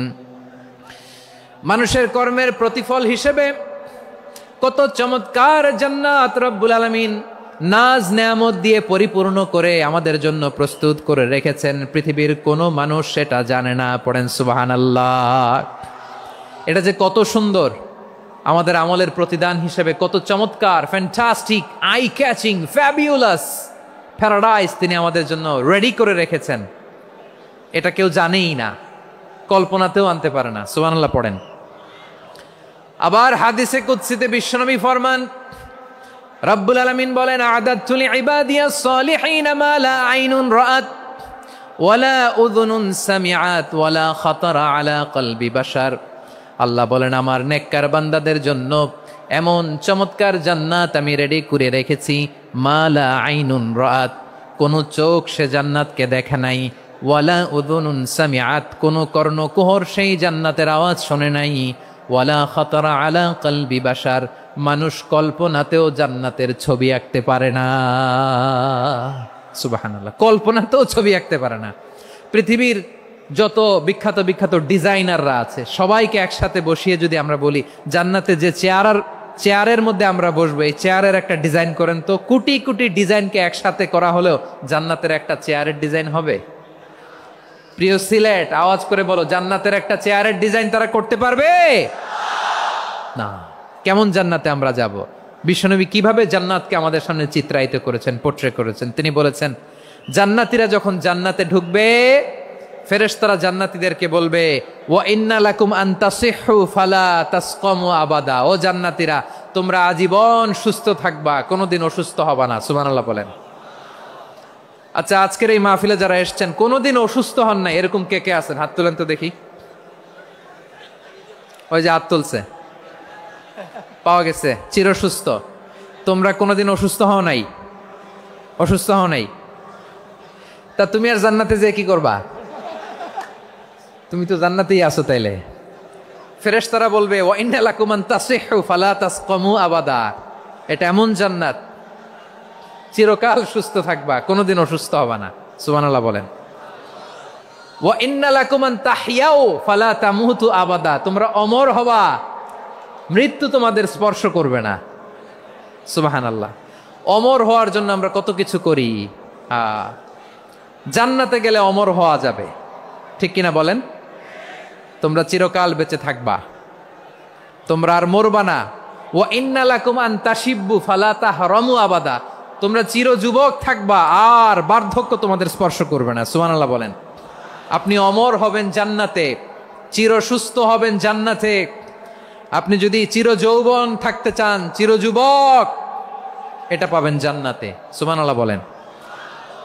মানুষের কর্মের প্রতিফল হিসেবে কত চমৎকার জান্নাত রব্বুল আলামিন নাজ নেয়ামত দিয়ে পরিপূর্ণ করে আমাদের জন্য প্রস্তুত করে রেখেছেন। পৃথিবীর কোনো মানুষ সেটা জানে না। পড়েন সুবহানাল্লাহ। এটা যে কত সুন্দর, আমাদের আমলের প্রতিদান হিসেবে কত চমৎকার, fantastic, eye catching, fabulous paradise তিনি আমাদের জন্য রেডি করে রেখেছেন। এটা কেউ জানেই না, কল্পনাতেও আনতে পারে না। সুবহানাল্লাহ পড়েন। আবার হাদিসে কুদসিতে বিশ্বনবী ফরমান, রব্বুল আলামিন বলেন আ'দাদতু লিইবাদিয়াস সালিহিন মা লা আইনুন রাআত ওয়ালা উযুনুন সামিআত ওয়ালা খাতারা আলা কলবি বাশার। আল্লাহ বলেন আমার নেককার বান্দাদের জন্য এমন চমৎকার জান্নাত আমি রেডি করে রেখেছি, মা লা আইনুন রাআত, কোন চোখ সে জান্নাতকে দেখে নাই, ওয়ালা উযুনুন সামিআত, কোন কর্ণকুহর সেই জান্নাতের আওয়াজ শোনে নাই, ওয়ালা খাতারা আলা কলবি বাশার, মানুষ কল্পনাতেও জান্নাতের ছবি আঁকতে পারে না। সুবহানাল্লাহ, কল্পনাতেও ছবি আঁকতে পারে না। পৃথিবীর যত বিখ্যাত বিখ্যাত ডিজাইনাররা আছে সবাইকে একসাথে বসিয়ে যদি আমরা বলি জান্নাতে যে চেয়ারের মধ্যে আমরা বসবো, এই চেয়ারের একটা ডিজাইন করেন তো, কোটি কোটি ডিজাইনকে একসাথে করা হলেও জান্নাতের একটা চেয়ারের ডিজাইন হবে? প্রিয় সিলেট, আওয়াজ করে বলো, জান্নাতের একটা চেয়ারের ডিজাইন তারা করতে পারবে না। কেমন জান্নাতে আমরা যাব? বিশ্বনবী কিভাবে জান্নাতকে আমাদের সামনে চিত্রায়িত করেছেন, পোর্ট্রে করেছেন। তিনি বলেছেন জান্নাতীরা যখন জান্নাতে ঢুকবে ফেরেশতারা জান্নাতীদেরকে বলবে ওয়া ইন্না লাকুম আন তাসিহু ফালা তাসকামু আবাদা, ও জান্নাতীরা তোমরা আজীবন সুস্থ থাকবা, কোনোদিন অসুস্থ হবা না। সুবহানাল্লাহ বলেন। আচ্ছা, আজকের এই মাহফিলে যারা এসেছেন কোনোদিন অসুস্থ হন না এরকম কে কে আছেন? হাত তুলেন তো দেখি। ওই যে হাত তুলছে, পাওয়া গেছে, চিরসুস্থ। তোমরা কোনোদিন অসুস্থ হও নাই? অসুস্থ হও নাই? তা তুমি আর জান্নাতে যে কি করবা? তুমি তো জান্নাতেই আছো। তাইলে ফেরেশতারা বলবে ওয়া ইন্না লাকুম আন তাসিহু ফালা তাসকামু আবাদা, এটা এমন জান্নাত চিরকাল সুস্থ থাকবা, কোনোদিন অসুস্থ হবা না। সুবহানাল্লাহ বলেন। ওয়া ইন্না লাকুম আন তাহইয়াউ ফালা তামুতু আবাদা, তোমরা অমর হবা, মৃত্যু তোমাদের স্পর্শ করবে না। সুবহানাল্লাহ। অমর হওয়ার জন্য আমরা কত কিছু করি। জান্নাতে গেলে অমর হওয়া যাবে, ঠিক কিনা বলেন? তোমরা চিরকাল বেঁচে থাকবা, তোমরা আর মরবা না। ওয়া ইন্না লাকুম আন তাশিব্বু ফালা তাহরামু আবাদা, তোমরা চির যুবক থাকবা, আর বার্ধক্য তোমাদের স্পর্শ করবে না। সুবহানাল্লাহ বলেন। আপনি অমর হবেন জান্নাতে, চির সুস্থ হবেন জান্নাতে। আপনি যদি চির যৌবন থাকতে চান, চির যুবক, এটা পাবেন জান্নাতে। সুবহানাল্লাহ বলেন।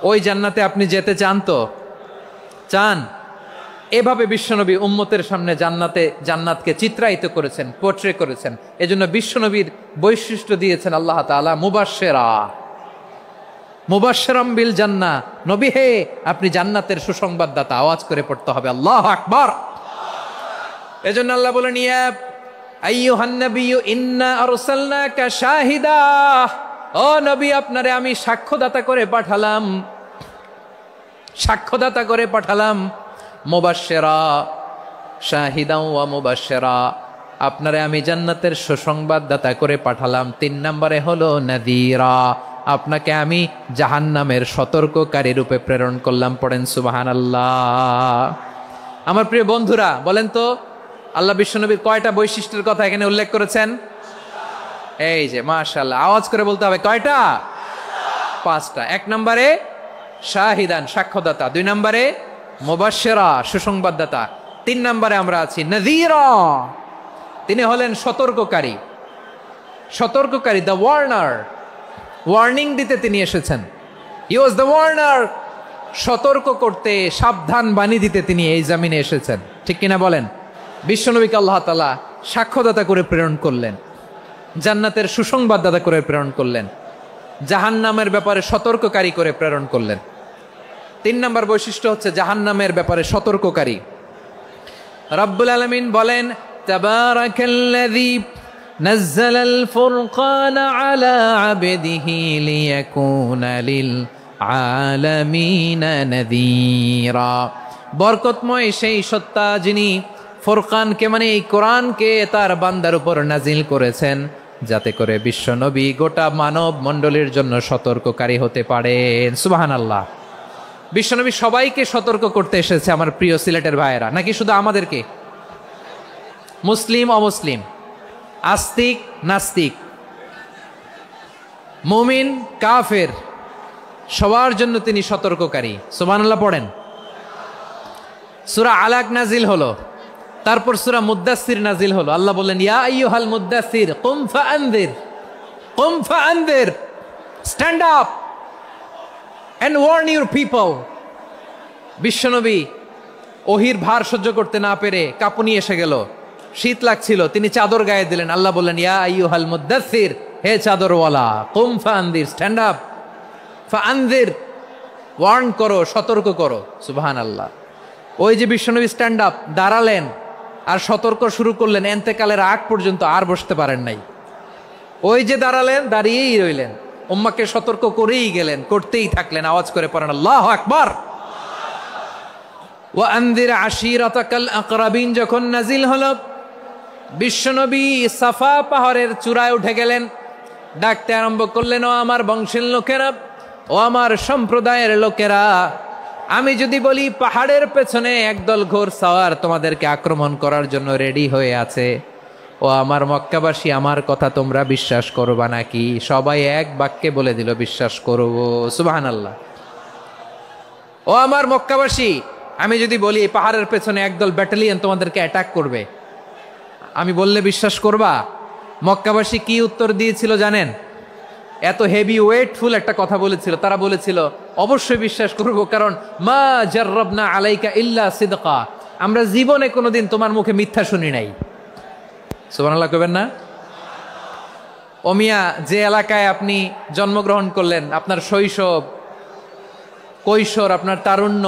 ওই জান্নাতে আপনি যেতে চান তো? চান? এভাবে বিশ্বনবী উম্মতের সামনে জান্নাতকে চিত্রায়িত করেছেন, পোর্ট্রে করেছেন। এজন্য বিশ্বনবীর বৈশিষ্ট্য দিয়েছেন আল্লাহ তাআলা মুবাশশিরাম বিল জান্নাহ। নবী হে, আপনি জান্নাতের সুসংবাদদাতা। আওয়াজ করে পড়তে হবে আল্লাহু আকবার। এজন্য আল্লাহ বলেন ইয়া আইয়ুহান নাবিয়্যু ইন্না আরসালনাকা শাহিদা, ও নবী আপনারে আমি সাক্ষ্যদাতা করে পাঠালাম, সাক্ষ্যদাতা করে পাঠালাম। মুবাশশিরা, শাহিদাও ওয়া মুবাশশিরা, আপনারে আমি জান্নাতের সুসংবাদদাতা করে পাঠালাম। 3 নম্বরে হলো নাযীরা, আপনাকে আমি জাহান্নামের সতর্ককারী রূপে প্রেরণ করলাম। পড়েন সুবহানাল্লাহ। আমার প্রিয় বন্ধুরা, বলেন তো আল্লাহ বিশ্বনবীর কয়টা বৈশিষ্ট্যের কথা এখানে উল্লেখ করেছেন? এই যে মাশাআল্লাহ, আওয়াজ করে বলতে হবে, কয়টা? 5টা। 1 নম্বরে শাহিদান, সাক্ষ্যদাতা। 2 নম্বরে মুবাশশিরা, সুসংবাদদাতা। 3 নম্বরে আমরা আছি নাযীরা, তিনি হলেন সতর্ককারী। সতর্ককারী, দ্য ওয়ার্নার, ওয়ার্নিং দিতে তিনি এসেছেন। হি ওয়াজ দ্য ওয়ার্নার, সতর্ক করতে, সাবধান বাণী দিতে তিনি এই জমিনে এসেছেন। ঠিক কিনা বলেন? বিশ্বনবীকে আল্লাহ তাআলা সাক্ষ্যদাতা করে প্রেরণ করলেন, জান্নাতের সুসংবাদদাতা করে প্রেরণ করলেন, জাহান্নামের ব্যাপারে সতর্ককারী করে প্রেরণ করলেন। 3 নম্বর বৈশিষ্ট্য হচ্ছে জাহান্নামের ব্যাপারে সতর্ককারী। রব্বুল আলামিন বলেন, তাবারাকাল্লাযী নাযালাল ফুরকানা আলা আবদিহি লিয়াকুনা লিল আলামিনা নাযীরা। বরকতময় সেই সত্তা যিনি ফুরকানকে, মানে এই কোরআনকে তার বান্দার উপর নাজিল করেছেন, যাতে করে বিশ্বনবী গোটা মানব মণ্ডলীর জন্য সতর্ককারী হতে পারেন। সুবহানাল্লাহ। বিশ্বনবী সবাইকে সতর্ক করতে এসেছে, আমার প্রিয় সিলেটের ভাইয়েরা, নাকি শুধু আমাদেরকে? মুসলিম অমুসলিম, আস্তিক নাস্তিক, মুমিন কাফের, সবার জন্য তিনি সতর্ককারী। সুবহানাল্লাহ পড়েন। সূরা আলাক নাজিল হলো, তারপর সূরা মুদ্দাসসির নাজিল হলো। আল্লাহ বললেন, ইয়া আইয়ুহাল মুদ্দাসসির কুম ফাআনযির, কুম ফাআনযির, stand up and warn your people. বিশ্বনবী ওহির ভার সহ্য করতে না পেরে কাঁপুনি এসে গেল, শীত লাগছিল, তিনি চাদর গায়ে দিলেন। আল্লাহ বললেন, ইয়া আইয়ুহাল মুদ্দাসসির, হে চাদরওয়ালা, কুম ফাআনযির, স্ট্যান্ড আপ, ফাআনযির, ওয়ার্ন করো, সতর্ক করো। সুবহানাল্লাহ। ওই যে বিশ্বনবী স্ট্যান্ড আপ, দাঁড়ালেন আর সতর্ক শুরু করলেন, এন্তেকালের আগ পর্যন্ত আর বসতে পারেন নাই। ওই যে দাঁড়ালেন, দাঁড়িয়েই রইলেন, উম্মাকে সতর্ক করেই গেলেন, করতেই থাকলেন। আওয়াজ করে পড়েন আল্লাহু আকবার। ওয়া আনযির আশীরাতাকাল আকরাবিন যখন নাজিল হলো, বিশ্বনবী সাফা পাহাড়ের চূড়ায় উঠে গেলেন, ডাকতে আরম্ভ করলেন, ও আমার বংশের লোকেরা, ও আমার সম্প্রদায়ের লোকেরা, আমি যদি বলি পাহাড়ের পেছনে একদল ঘোড়সাওয়ার তোমাদেরকে আক্রমণ করার জন্য রেডি হয়ে আছে, ও আমার মক্কাবাসী, আমার কথা তোমরা বিশ্বাস করবা নাকি? সবাই এক বাক্যে বলে দিল, বিশ্বাস করব। সুবহানাল্লাহ। ও আমার মক্কাবাসী, আমি যদি বলি এই পাহাড়ের পেছনে একদল ব্যাটালিয়ন তোমাদেরকে অ্যাটাক করবে, আমি বললে বিশ্বাস করবা? মক্কাবাসী কি উত্তর দিয়েছিল জানেন? এত হেভি ওয়েটফুল একটা কথা বলেছিল। তারা বলেছিল, অবশ্যই বিশ্বাস করব, কারণ মা জাররাবনা আলাইকা ইল্লা সিদকা, আমরা জীবনে কোনোদিন তোমার মুখে মিথ্যা শুনি নাই। সুবহানাল্লাহ কইবেন না? ও মিয়া, যে এলাকায় আপনি জন্মগ্রহণ করলেন, আপনার শৈশব, কৈশোর, আপনার তারুণ্য,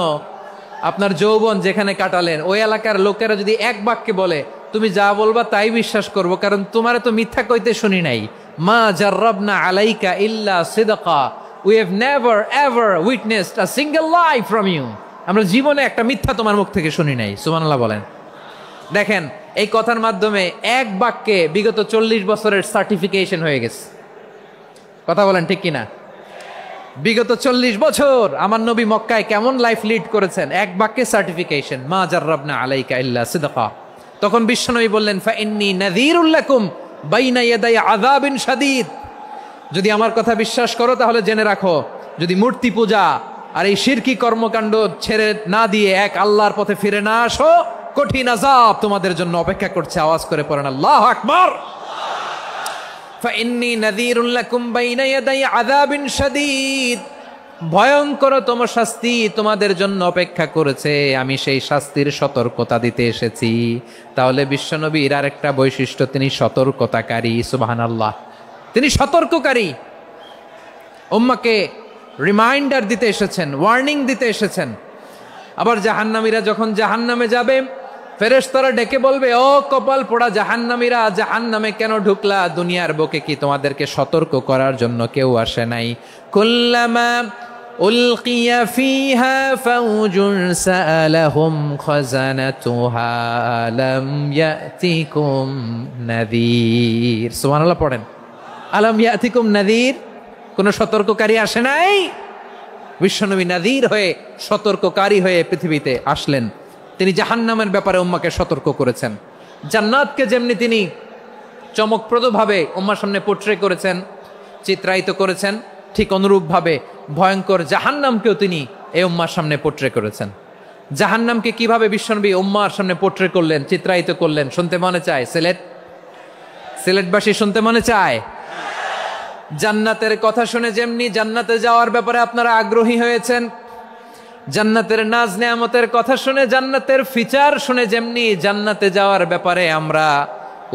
আপনার যৌবন যেখানে কাটালেন, ওই এলাকার লোকেরা যদি এক বাক্যে বলে তুমি যা বলবা তাই বিশ্বাস করব, কারণ তোমারে তো মিথ্যা কইতে শুনি নাই। মা জাররাবনা আলাইকা ইল্লা সিদকা, we have never ever witnessed a single lie from you, আমরা জীবনে একটা মিথ্যা তোমার মুখ থেকে শুনি নাই। সুবহানাল্লাহ বলেন। দেখেন, এই কথার মাধ্যমে এক বাক্যে বিগত 40 বছরের সার্টিফিকেশন হয়ে গেছে। কথা বলেন ঠিক কিনা? বিগত 40 বছর আমার নবী মক্কায় কেমন লাইফ লিড করেছেন, এক বাক্যে সার্টিফিকেশন, মা জাররাবনা আলাইকা ইল্লা সিদকা। তখন বিশ্বনবী বললেন, ফাইন্নী নাযীরুল লাকুম বাইনা ইয়াদাই আযাবিন শাদীদ, যদি আমার কথা বিশ্বাস করো তাহলে জেনে রাখো, যদি মূর্তি পূজা আর এই শিরকি কর্মকাণ্ড ছেড়ে না দিয়ে এক আল্লাহর পথে ফিরে না আসো, কঠিন আযাব তোমাদের জন্য অপেক্ষা করছে। আওয়াজ করে পড়েন আল্লাহু আকবার। ফাইন্নী নাযীরুল লাকুম বাইনা ইয়াদাই আযাবিন শাদীদ, ভয়ঙ্করতম শাস্তি তোমাদের জন্য অপেক্ষা করেছে, আমি সেই শাস্তির সতর্কতা দিতে এসেছি। তাহলে বিশ্বনবীর আরেকটা বৈশিষ্ট্য, তিনি সতর্কতাকারী। সুবহানাল্লাহ। তিনি সতর্ককারী, উম্মাকে রিমাইন্ডার দিতে এসেছেন, ওয়ার্নিং দিতে এসেছেন। আবার জাহান্নামীরা যখন জাহান্নামে যাবে, ফেরেশতারা ডেকে বলবে, ও কপাল পোড়া জাহান্নামীরা, জাহান্নামে কেন ঢুকলা? দুনিয়ার বুকে কি তোমাদেরকে সতর্ক করার জন্য কেউ আসে নাই? কুল্লামা উলকিয়া ফিহা ফাউজুন সাআলাহুম খাজানাতুহা আলাম ইয়াতিকুম নাযীর। সুবহানাল্লাহ পড়েন। আলাম ইয়াতিকুম নাযীর, কোন সতর্ককারী আসে নাই? বিশ্বনবী নাযীর হয়ে সতর্ককারী হয়ে পৃথিবীতে আসলেন। তিনি জাহান্নামের ব্যাপারে উম্মাকে সতর্ক করেছেন। জান্নাতকে যেমনি তিনি চমকপ্রদভাবে উম্মার সামনে পোট্রে করেছেন, চিত্রায়িত করেছেন, ঠিক অনুরূপভাবে ভয়ঙ্কর জাহান্নামকেও তিনি এই উম্মার সামনে পোট্রে করেছেন। জাহান্নামকে কিভাবে বিশ্বনবী উম্মার সামনে পোট্রে করলেন, চিত্রায়িত করলেন, শুনতে মনে চায়? সিলেটবাসী শুনতে মনে চায়? জান্নাতের কথা শুনে যেমনি জান্নাতে যাওয়ার ব্যাপারে আপনারা আগ্রহী হয়েছেন, জান্নাতের নাজ নেয়ামতের কথা শুনে, জান্নাতের ফিচার শুনে যেমনি জান্নাতে যাওয়ার ব্যাপারে আমরা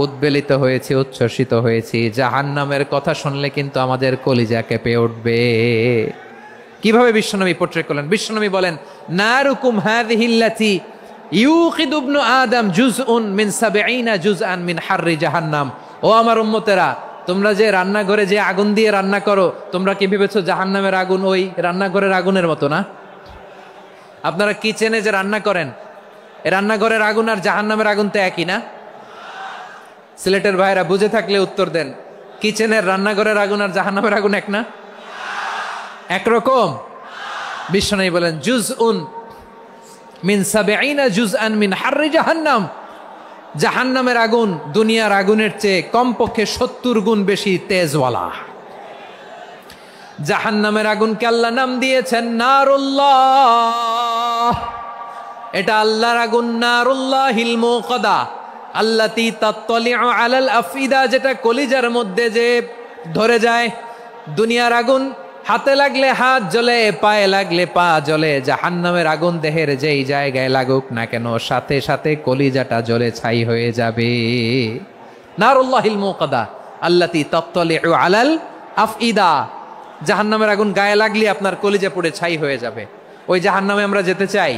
উদ্বেলিত হয়েছি, উচ্ছ্বসিত হয়েছি, জাহান্নামের কথা শুনলে কিন্তু আমাদের কলিজা কেঁপে উঠবে। কিভাবে বিশ্বনবী পোট্রে করলেন? বিশ্বনবী বলেন, নারুকুম হাযিহিল্লাতী ইউকিদু ইবনু আদম জুজউন মিন ৭০ জুজআন মিন হাররি জাহান্নাম। ও আমার উম্মতেরা, তোমরা যে রান্নাঘরে যে আগুন দিয়ে রান্না করো, তোমরা কি ভেবেছো জাহান্নামের আগুন ওই রান্নাঘরের আগুনের মতো না? আপনারা কিচেনে যে রান্না করেন, এই রান্নাঘরের আগুন আর জাহান্নামের আগুন তো একই না? সিলেটের ভাইরা বুঝে থাকলে উত্তর দেন, কিচেনের রান্নাঘরের আগুন আর জাহান্নামের আগুন এক না? একরকম? বিশ্বনবী বলেন, জুজউন মিন ৭০ জুজআন মিন হাররি জাহান্নাম। জাহান্নামের আগুন দুনিয়ার আগুনের চেয়ে কমপক্ষে ৭০ গুণ বেশি তেজওয়ালা। জাহান্নামের আগুনকে আল্লাহ নাম দিয়েছেন নারুল্লাহ। এটা আল্লাহর আগুন, নারুল্লাহিল মুকাদা আল্লাতী তাত্তালিউ আলাল আফইদা, যেটা কলিজার মধ্যে যে ধরে যায়। দুনিয়ার আগুন হাতে লাগলে হাত জ্বলে, পায়ে লাগলে পা জ্বলে। জাহান্নামের আগুন দেহের যেই জায়গায় লাগুক না কেন, সাথে সাথে কলিজাটা জ্বলে ছাই হয়ে যাবে। নারুল্লাহিল মুকাদা আল্লাতী তাত্তালিউ আলাল আফইদা। জাহান্নামের আগুন গায়ে লাগলে আপনার কলিজা পুড়ে ছাই হয়ে যাবে। ওই জাহান্নামে আমরা যেতে চাই?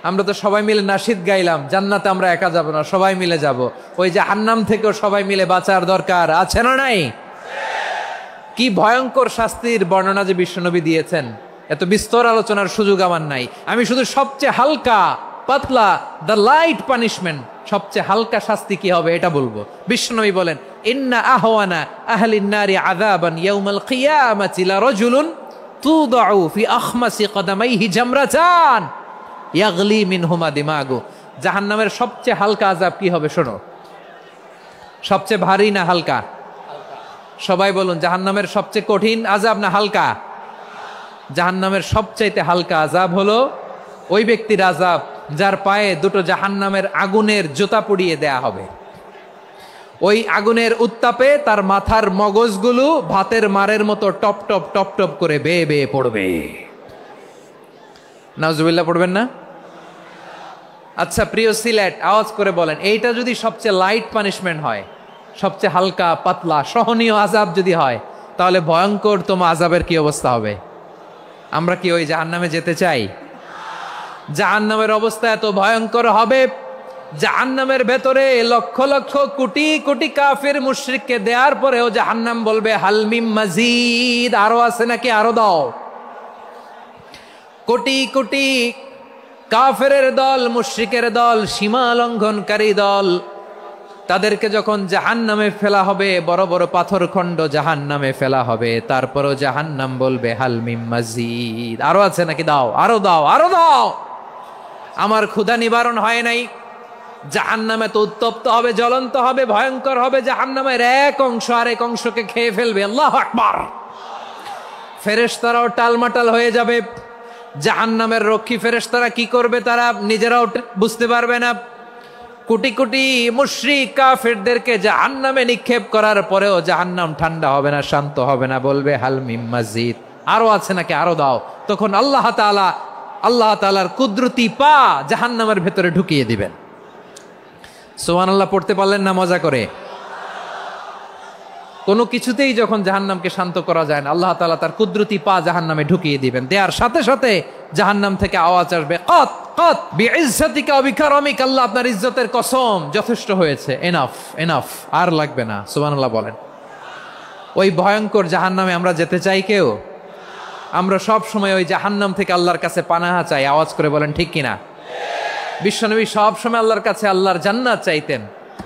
আমরা তো সবাই মিলে নাশিদ গাইলাম, জান্নাতে আমরা একা যাব না, সবাই মিলে যাব। ওই জাহান্নাম থেকেও সবাই মিলে বাঁচার দরকার আছে না নাই? কি ভয়ঙ্কর শাস্তির বর্ণনা যে বিশ্বনবী দিয়েছেন, এত বিস্তর আলোচনার সুযোগ আমার নাই। আমি শুধু সবচেয়ে হালকা পাতলা, দ্য লাইট পানিশমেন্ট, সবচেয়ে হালকা শাস্তি কি হবে এটা বলবো। বিশ্বনবী বলেন, ইন্না আহওয়ানা আহলিন নারি আযাবান ইয়াউমাল কিয়ামাতি লারাজুলুন তুদাউ ফি আখমাসি কদামাইহি জামরাতান ইয়াগলি মিনহুমা দিমাগু। জাহান্নামের সবচেয়ে হালকা আযাব কি হবে শোনো। সবচেয়ে ভারী না হালকা? সবাই বলুন, জাহান্নামের সবচেয়ে কঠিন আযাব না হালকা? জাহান্নামের সবচাইতে হালকা আযাব হলো ওই ব্যক্তির আযাব যার পায়ে দুটো জাহান্নামের আগুনের জুতা পুড়িয়ে দেয়া হবে। ওই আগুনের উত্তাপে তার মাথার মগজগুলো ভাতের মারের মতো টপ টপ টপ টপ করে বেয়ে বেয়ে পড়বে। নাউজুবিল্লাহ পড়বেন না? আচ্ছা প্রিয় সিলেট, আওয়াজ করে বলেন, এইটা যদি সবচেয়ে লাইট পানিশমেন্ট হয়, সবচেয়ে হালকা পাতলা সহনীয় আযাব যদি হয়, তাহলে ভয়ঙ্কর তোমার আযাবের কি অবস্থা হবে? আমরা কি ওই জাহান্নামে যেতে চাই? জাহান্নামের অবস্থা এত ভয়ঙ্কর হবে, জাহান্নামের ভেতরে লক্ষ লক্ষ কোটি কোটি কাফির মুশরিককে দেওয়ার পরেও জাহান্নাম বলবে হাল মিম মাজিদ, আরো আছে নাকি, আরো দাও। কোটি কোটি কাফেরের দল, মুশরিকের দল, সীমা লঙ্ঘনকারী দল, তাদেরকে যখন জাহান্নামে ফেলা হবে, বড় বড় পাথর খণ্ড জাহান্নামে ফেলা হবে, তারপরও জাহান্নাম বলবে হাল মিম মাজিদ, আরো আছে নাকি, দাও, আরো দাও, আরো দাও। আমার ক্ষুধা নিবারণ হয় নাই। জাহান্নামে তো উত্তপ্ত হবে, জ্বলন্ত হবে, ভয়ঙ্কর হবে। জাহান্নামের এক অংশ আরেক অংশকে খেয়ে ফেলবে। আল্লাহু আকবার। ফেরেশতারাও টালমাটাল হয়ে যাবে। জাহান্নামের রক্ষী ফেরেশতারা কি করবে তারা নিজেরাও বুঝতে পারবে না। কোটি কোটি মুশরিক কাফেরদেরকে জাহান্নামে নিক্ষেপ করার পরেও জাহান্নাম ঠান্ডা হবে না, শান্ত হবে না, বলবে হাল মিম মাজিদ, আরো আছে নাকি, আরো দাও। তখন আল্লাহ তাআলার কুদরতি পা জাহান্নামের ভেতরে ঢুকিয়ে দিবেন। সুবহানাল্লাহ পড়তে পারলেন না মজা করে? কোনো কিছুতেই যখন জাহান্নামকে শান্ত করা যায় না, আল্লাহ তাআলা তার কুদরতি পা জাহান্নামে ঢুকিয়ে দিবেন। দেওয়ার সাথে সাথে জাহান্নাম থেকে আওয়াজ আসবে, কত কত বিইজ্জাতিকা ওয়া বিকারামিকা, আল্লাহ আপনার ইজ্জতের কসম, যথেষ্ট হয়েছে, এনাফ এনাফ, আর লাগবে না। সুবহানাল্লাহ বলেন। ওই ভয়ঙ্কর জাহান্নামে আমরা যেতে চাই কেউ? আমরা সব সময় ওই জাহান্নাম থেকে আল্লাহর কাছে পানাহা চাই। আওয়াজ করে বলেন ঠিক কিনা? বিশ্বনবী সব সময় আল্লাহর কাছে আল্লাহর জান্নাত চাইতেন।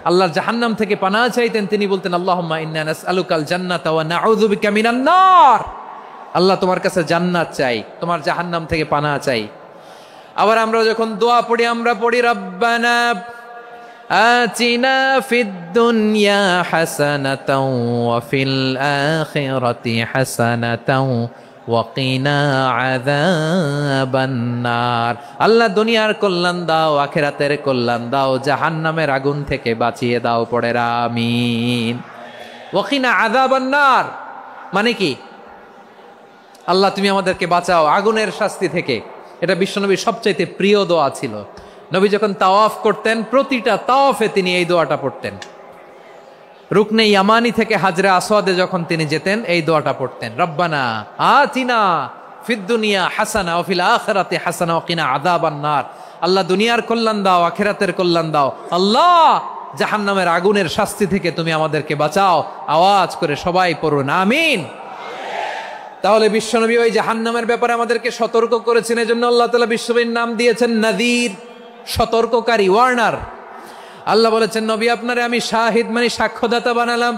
আল্লাহর জাহান্নাম থেকে পানাহ চাইতেন, তিনি বলতেন আল্লাহুম্মা ইন্না নাসআলুকাল জান্নাতা ওয়া নাউযু বিকা মিনান নার। আল্লাহ তোমার কাছে জান্নাত চাই, তোমার জাহান্নাম থেকে পানাহ চাই। আবার আমরা যখন দোয়া পড়ি আমরা পড়ি রব্বানা আতিনা ফিদ দুনিয়া হাসানাতাও ওয়া ফিল আখিরাতি হাসানাতাও ওয়া কিনা আযাবান নার। আল্লাহ দুনিয়ার কল্যাণ দাও, আখিরাতের কল্যাণ দাও, জাহান্নামের আগুন থেকে বাঁচিয়ে দাও, পড়ে আমিন। ওয়া কিনা আযাবান নার মানে কি? আল্লাহ তুমি আমাদেরকে বাঁচাও আগুনের শাস্তি থেকে। এটা বিশ্বনবীর সবচাইতে প্রিয় দোয়া ছিল। নবী যখন তাওয়াফ করতেন প্রতিটা তাওয়াফে তিনি এই দোয়াটা পড়তেন। রুকনে ইয়ামানি থেকে হাজরে আসওয়াদে যখন তিনি যেতেন এই দোয়াটা পড়তেন, রব্বানা আতিনা ফিদ দুনিয়া হাসানা ওয়া ফিল আখিরাতি হাসানা ওয়া কিনা আযাবান নার। আল্লাহ দুনিয়ার কল্যাণ দাও, আখিরাতের কল্যাণ দাও, আল্লাহ জাহান্নামের আগুনের শাস্তি থেকে তুমি আমাদেরকে বাঁচাও। আওয়াজ করে সবাই পড়ুন আমিন। তাহলে বিশ্বনবী ওই জাহান্নামের ব্যাপারে আমাদেরকে সতর্ক করেছেন, এজন্য আল্লাহ তাআলা বিশ্বনবীর নাম দিয়েছেন নাযীর, সতর্ককারী, ওয়ার্নার। আল্লাহ বলেছেন নবী আপনারে আমি শাহিদ মানে সাক্ষ্যদাতা বানালাম,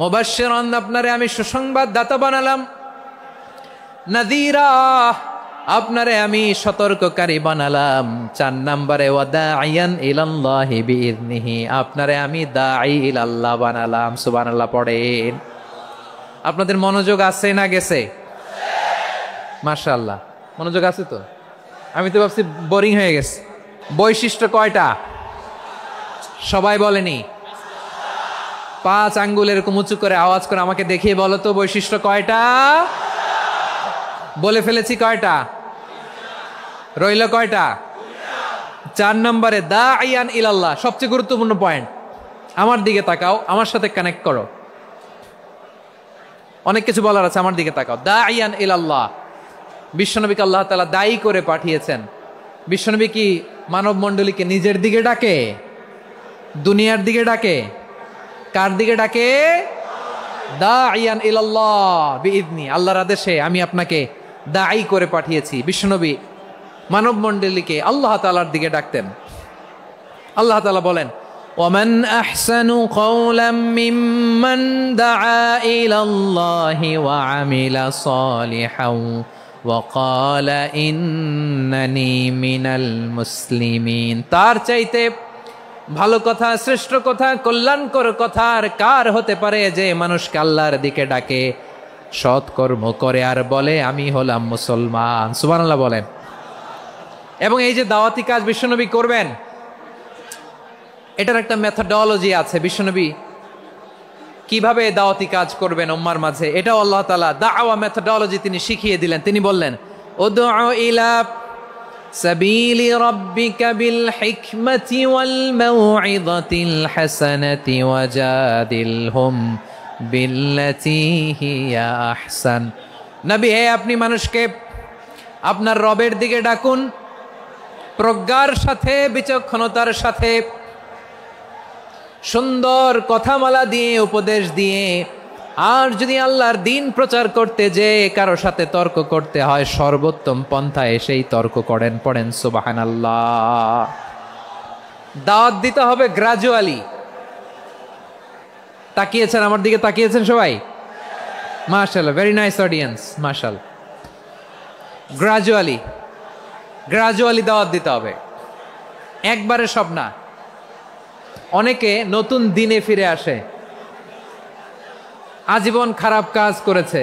মুবাশশিরান আপনারে আমি সুসংবাদ দাতা বানালাম, নাযীরা আপনারে আমি সতর্ককারী বানালাম। 4 নম্বরে ওয়া দাঈয়ান ইলাল্লাহি বিইذনিহি আপনারে আমি দাঈ ইলাল্লাহ বানালাম। সুবহানাল্লাহ পড়েন। আপনাদের মনোযোগ আছে না গেছে? মাশাআল্লাহ মনোযোগ আছে তো। আমি তো ভাবছি বোরিং হয়ে গেছে। বৈশিষ্ট্য কয়টা সবাই বলেনি? 5 আঙ্গুল এরকম উঁচু করে আওয়াজ করে আমাকে দেখিয়ে বলো তো বৈশিষ্ট্য কয়টা? বলে ফেলেছি কয়টা? রইল কয়টা? 4 নম্বরে দাঈয়ান ইলাল্লাহ, সবচেয়ে গুরুত্বপূর্ণ পয়েন্ট। আমার দিকে তাকাও, আমার সাথে কানেক্ট করো। অনেক কিছু বলার আছে, আমার দিকে তাকাও। দাঈয়ান ইলাল্লাহ, বিশ্বনবীকে আল্লাহ তাআলা দায়ী করে পাঠিয়েছেন। বিশ্বনবী কি মানব মণ্ডলীকে নিজের দিকে ডাকে? দুনিয়ার দিকে ডাকে? কার দিকে ডাকে? দাঈয়ান ইলাল্লাহ বিইذনি, আল্লাহর আদেশে আমি আপনাকে দায়ী করে পাঠিয়েছি। বিশ্বনবী মানব মণ্ডলীকে আল্লাহ তাআলার দিকে ডাকতেন। আল্লাহ তাআলা বলেন ومن أحسن قولا ممن دعا إلى الله وعمل صالحا وقال إنني من المسلمين। তার চাইতে ভালো কথা, শ্রেষ্ঠ কথা, কল্যাণকর কথা আর কার হতে পারে যে মানুষকে আল্লাহর দিকে ডাকে, সৎকর্ম করে আর বলে আমি হলাম মুসলমান। সুবহানাল্লাহ বলেন। এবং এই যে দাওয়াতি কাজ বিশ্বনবী করবেন, এটার একটা মেথডোলজি আছে। বিশ্বনবী কিভাবে দাওয়াতি কাজ করবেন উম্মার মাঝে, এটাও আল্লাহ তাআলা দাওয়া মেথডোলজি তিনি শিখিয়ে দিলেন। তিনি বললেন উদউ ইলা সাবিলি রাব্বিকা বিল হিকমাতি ওয়াল মাউইযাতিল হাসানাতি ওয়াজাদিলহুম বিল্লাতী হিয়া আহসান। নবী হে আপনি মানুষকে আপনার রবের দিকে ডাকুন প্রজ্ঞার সাথে, বিচক্ষণতার সাথে, সুন্দর কথামালা দিয়ে, উপদেশ দিয়ে। আর যদি আল্লাহর দ্বীন প্রচার করতে যে কারো সাথে তর্ক করতে হয়, সর্বোত্তম পন্থায় সেই তর্ক করেন। পড়েন সুবহানাল্লাহ। দাওয়াত দিতে হবে গ্রাজুয়ালি। তাকিয়েছেন আমার দিকে, তাকিয়েছেন সবাই? মাশাআল্লাহ, ভেরি নাইস অডিয়েন্স, মাশাআল্লাহ। গ্রাজুয়ালি দাওয়াত দিতে হবে, একবারে সব না। অনেকে নতুন দিনে ফিরে আসে, আজীবন খারাপ কাজ করেছে,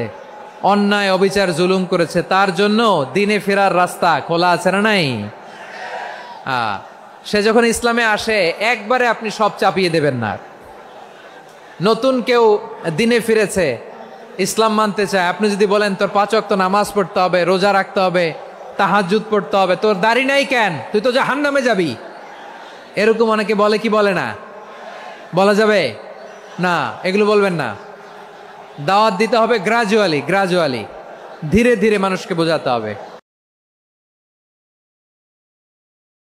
অন্যায় অবিচার জুলুম করেছে, তার জন্য দিনে ফেরার রাস্তা খোলা আছে না নাই? সে যখন ইসলামে আসে একবারে আপনি সব চাপিয়ে দেবেন না। নতুন কেউ দিনে ফিরেছে, ইসলাম মানতে চায়, আপনি যদি বলেন তোর 5 ওয়াক্ত নামাজ পড়তে হবে, রোজা রাখতে হবে, তাহাজ্জুদ পড়তে হবে, তোর দাড়ি নাই কেন, তুই তো জাহান্নামে যাবি, এরকম অনেকে বলে কি বলে না? বলা যাবে না, এগুলো বলবেন না। দাওয়াত দিতে হবে গ্রাজুয়ালি, ধীরে ধীরে মানুষকে বোঝাতে হবে।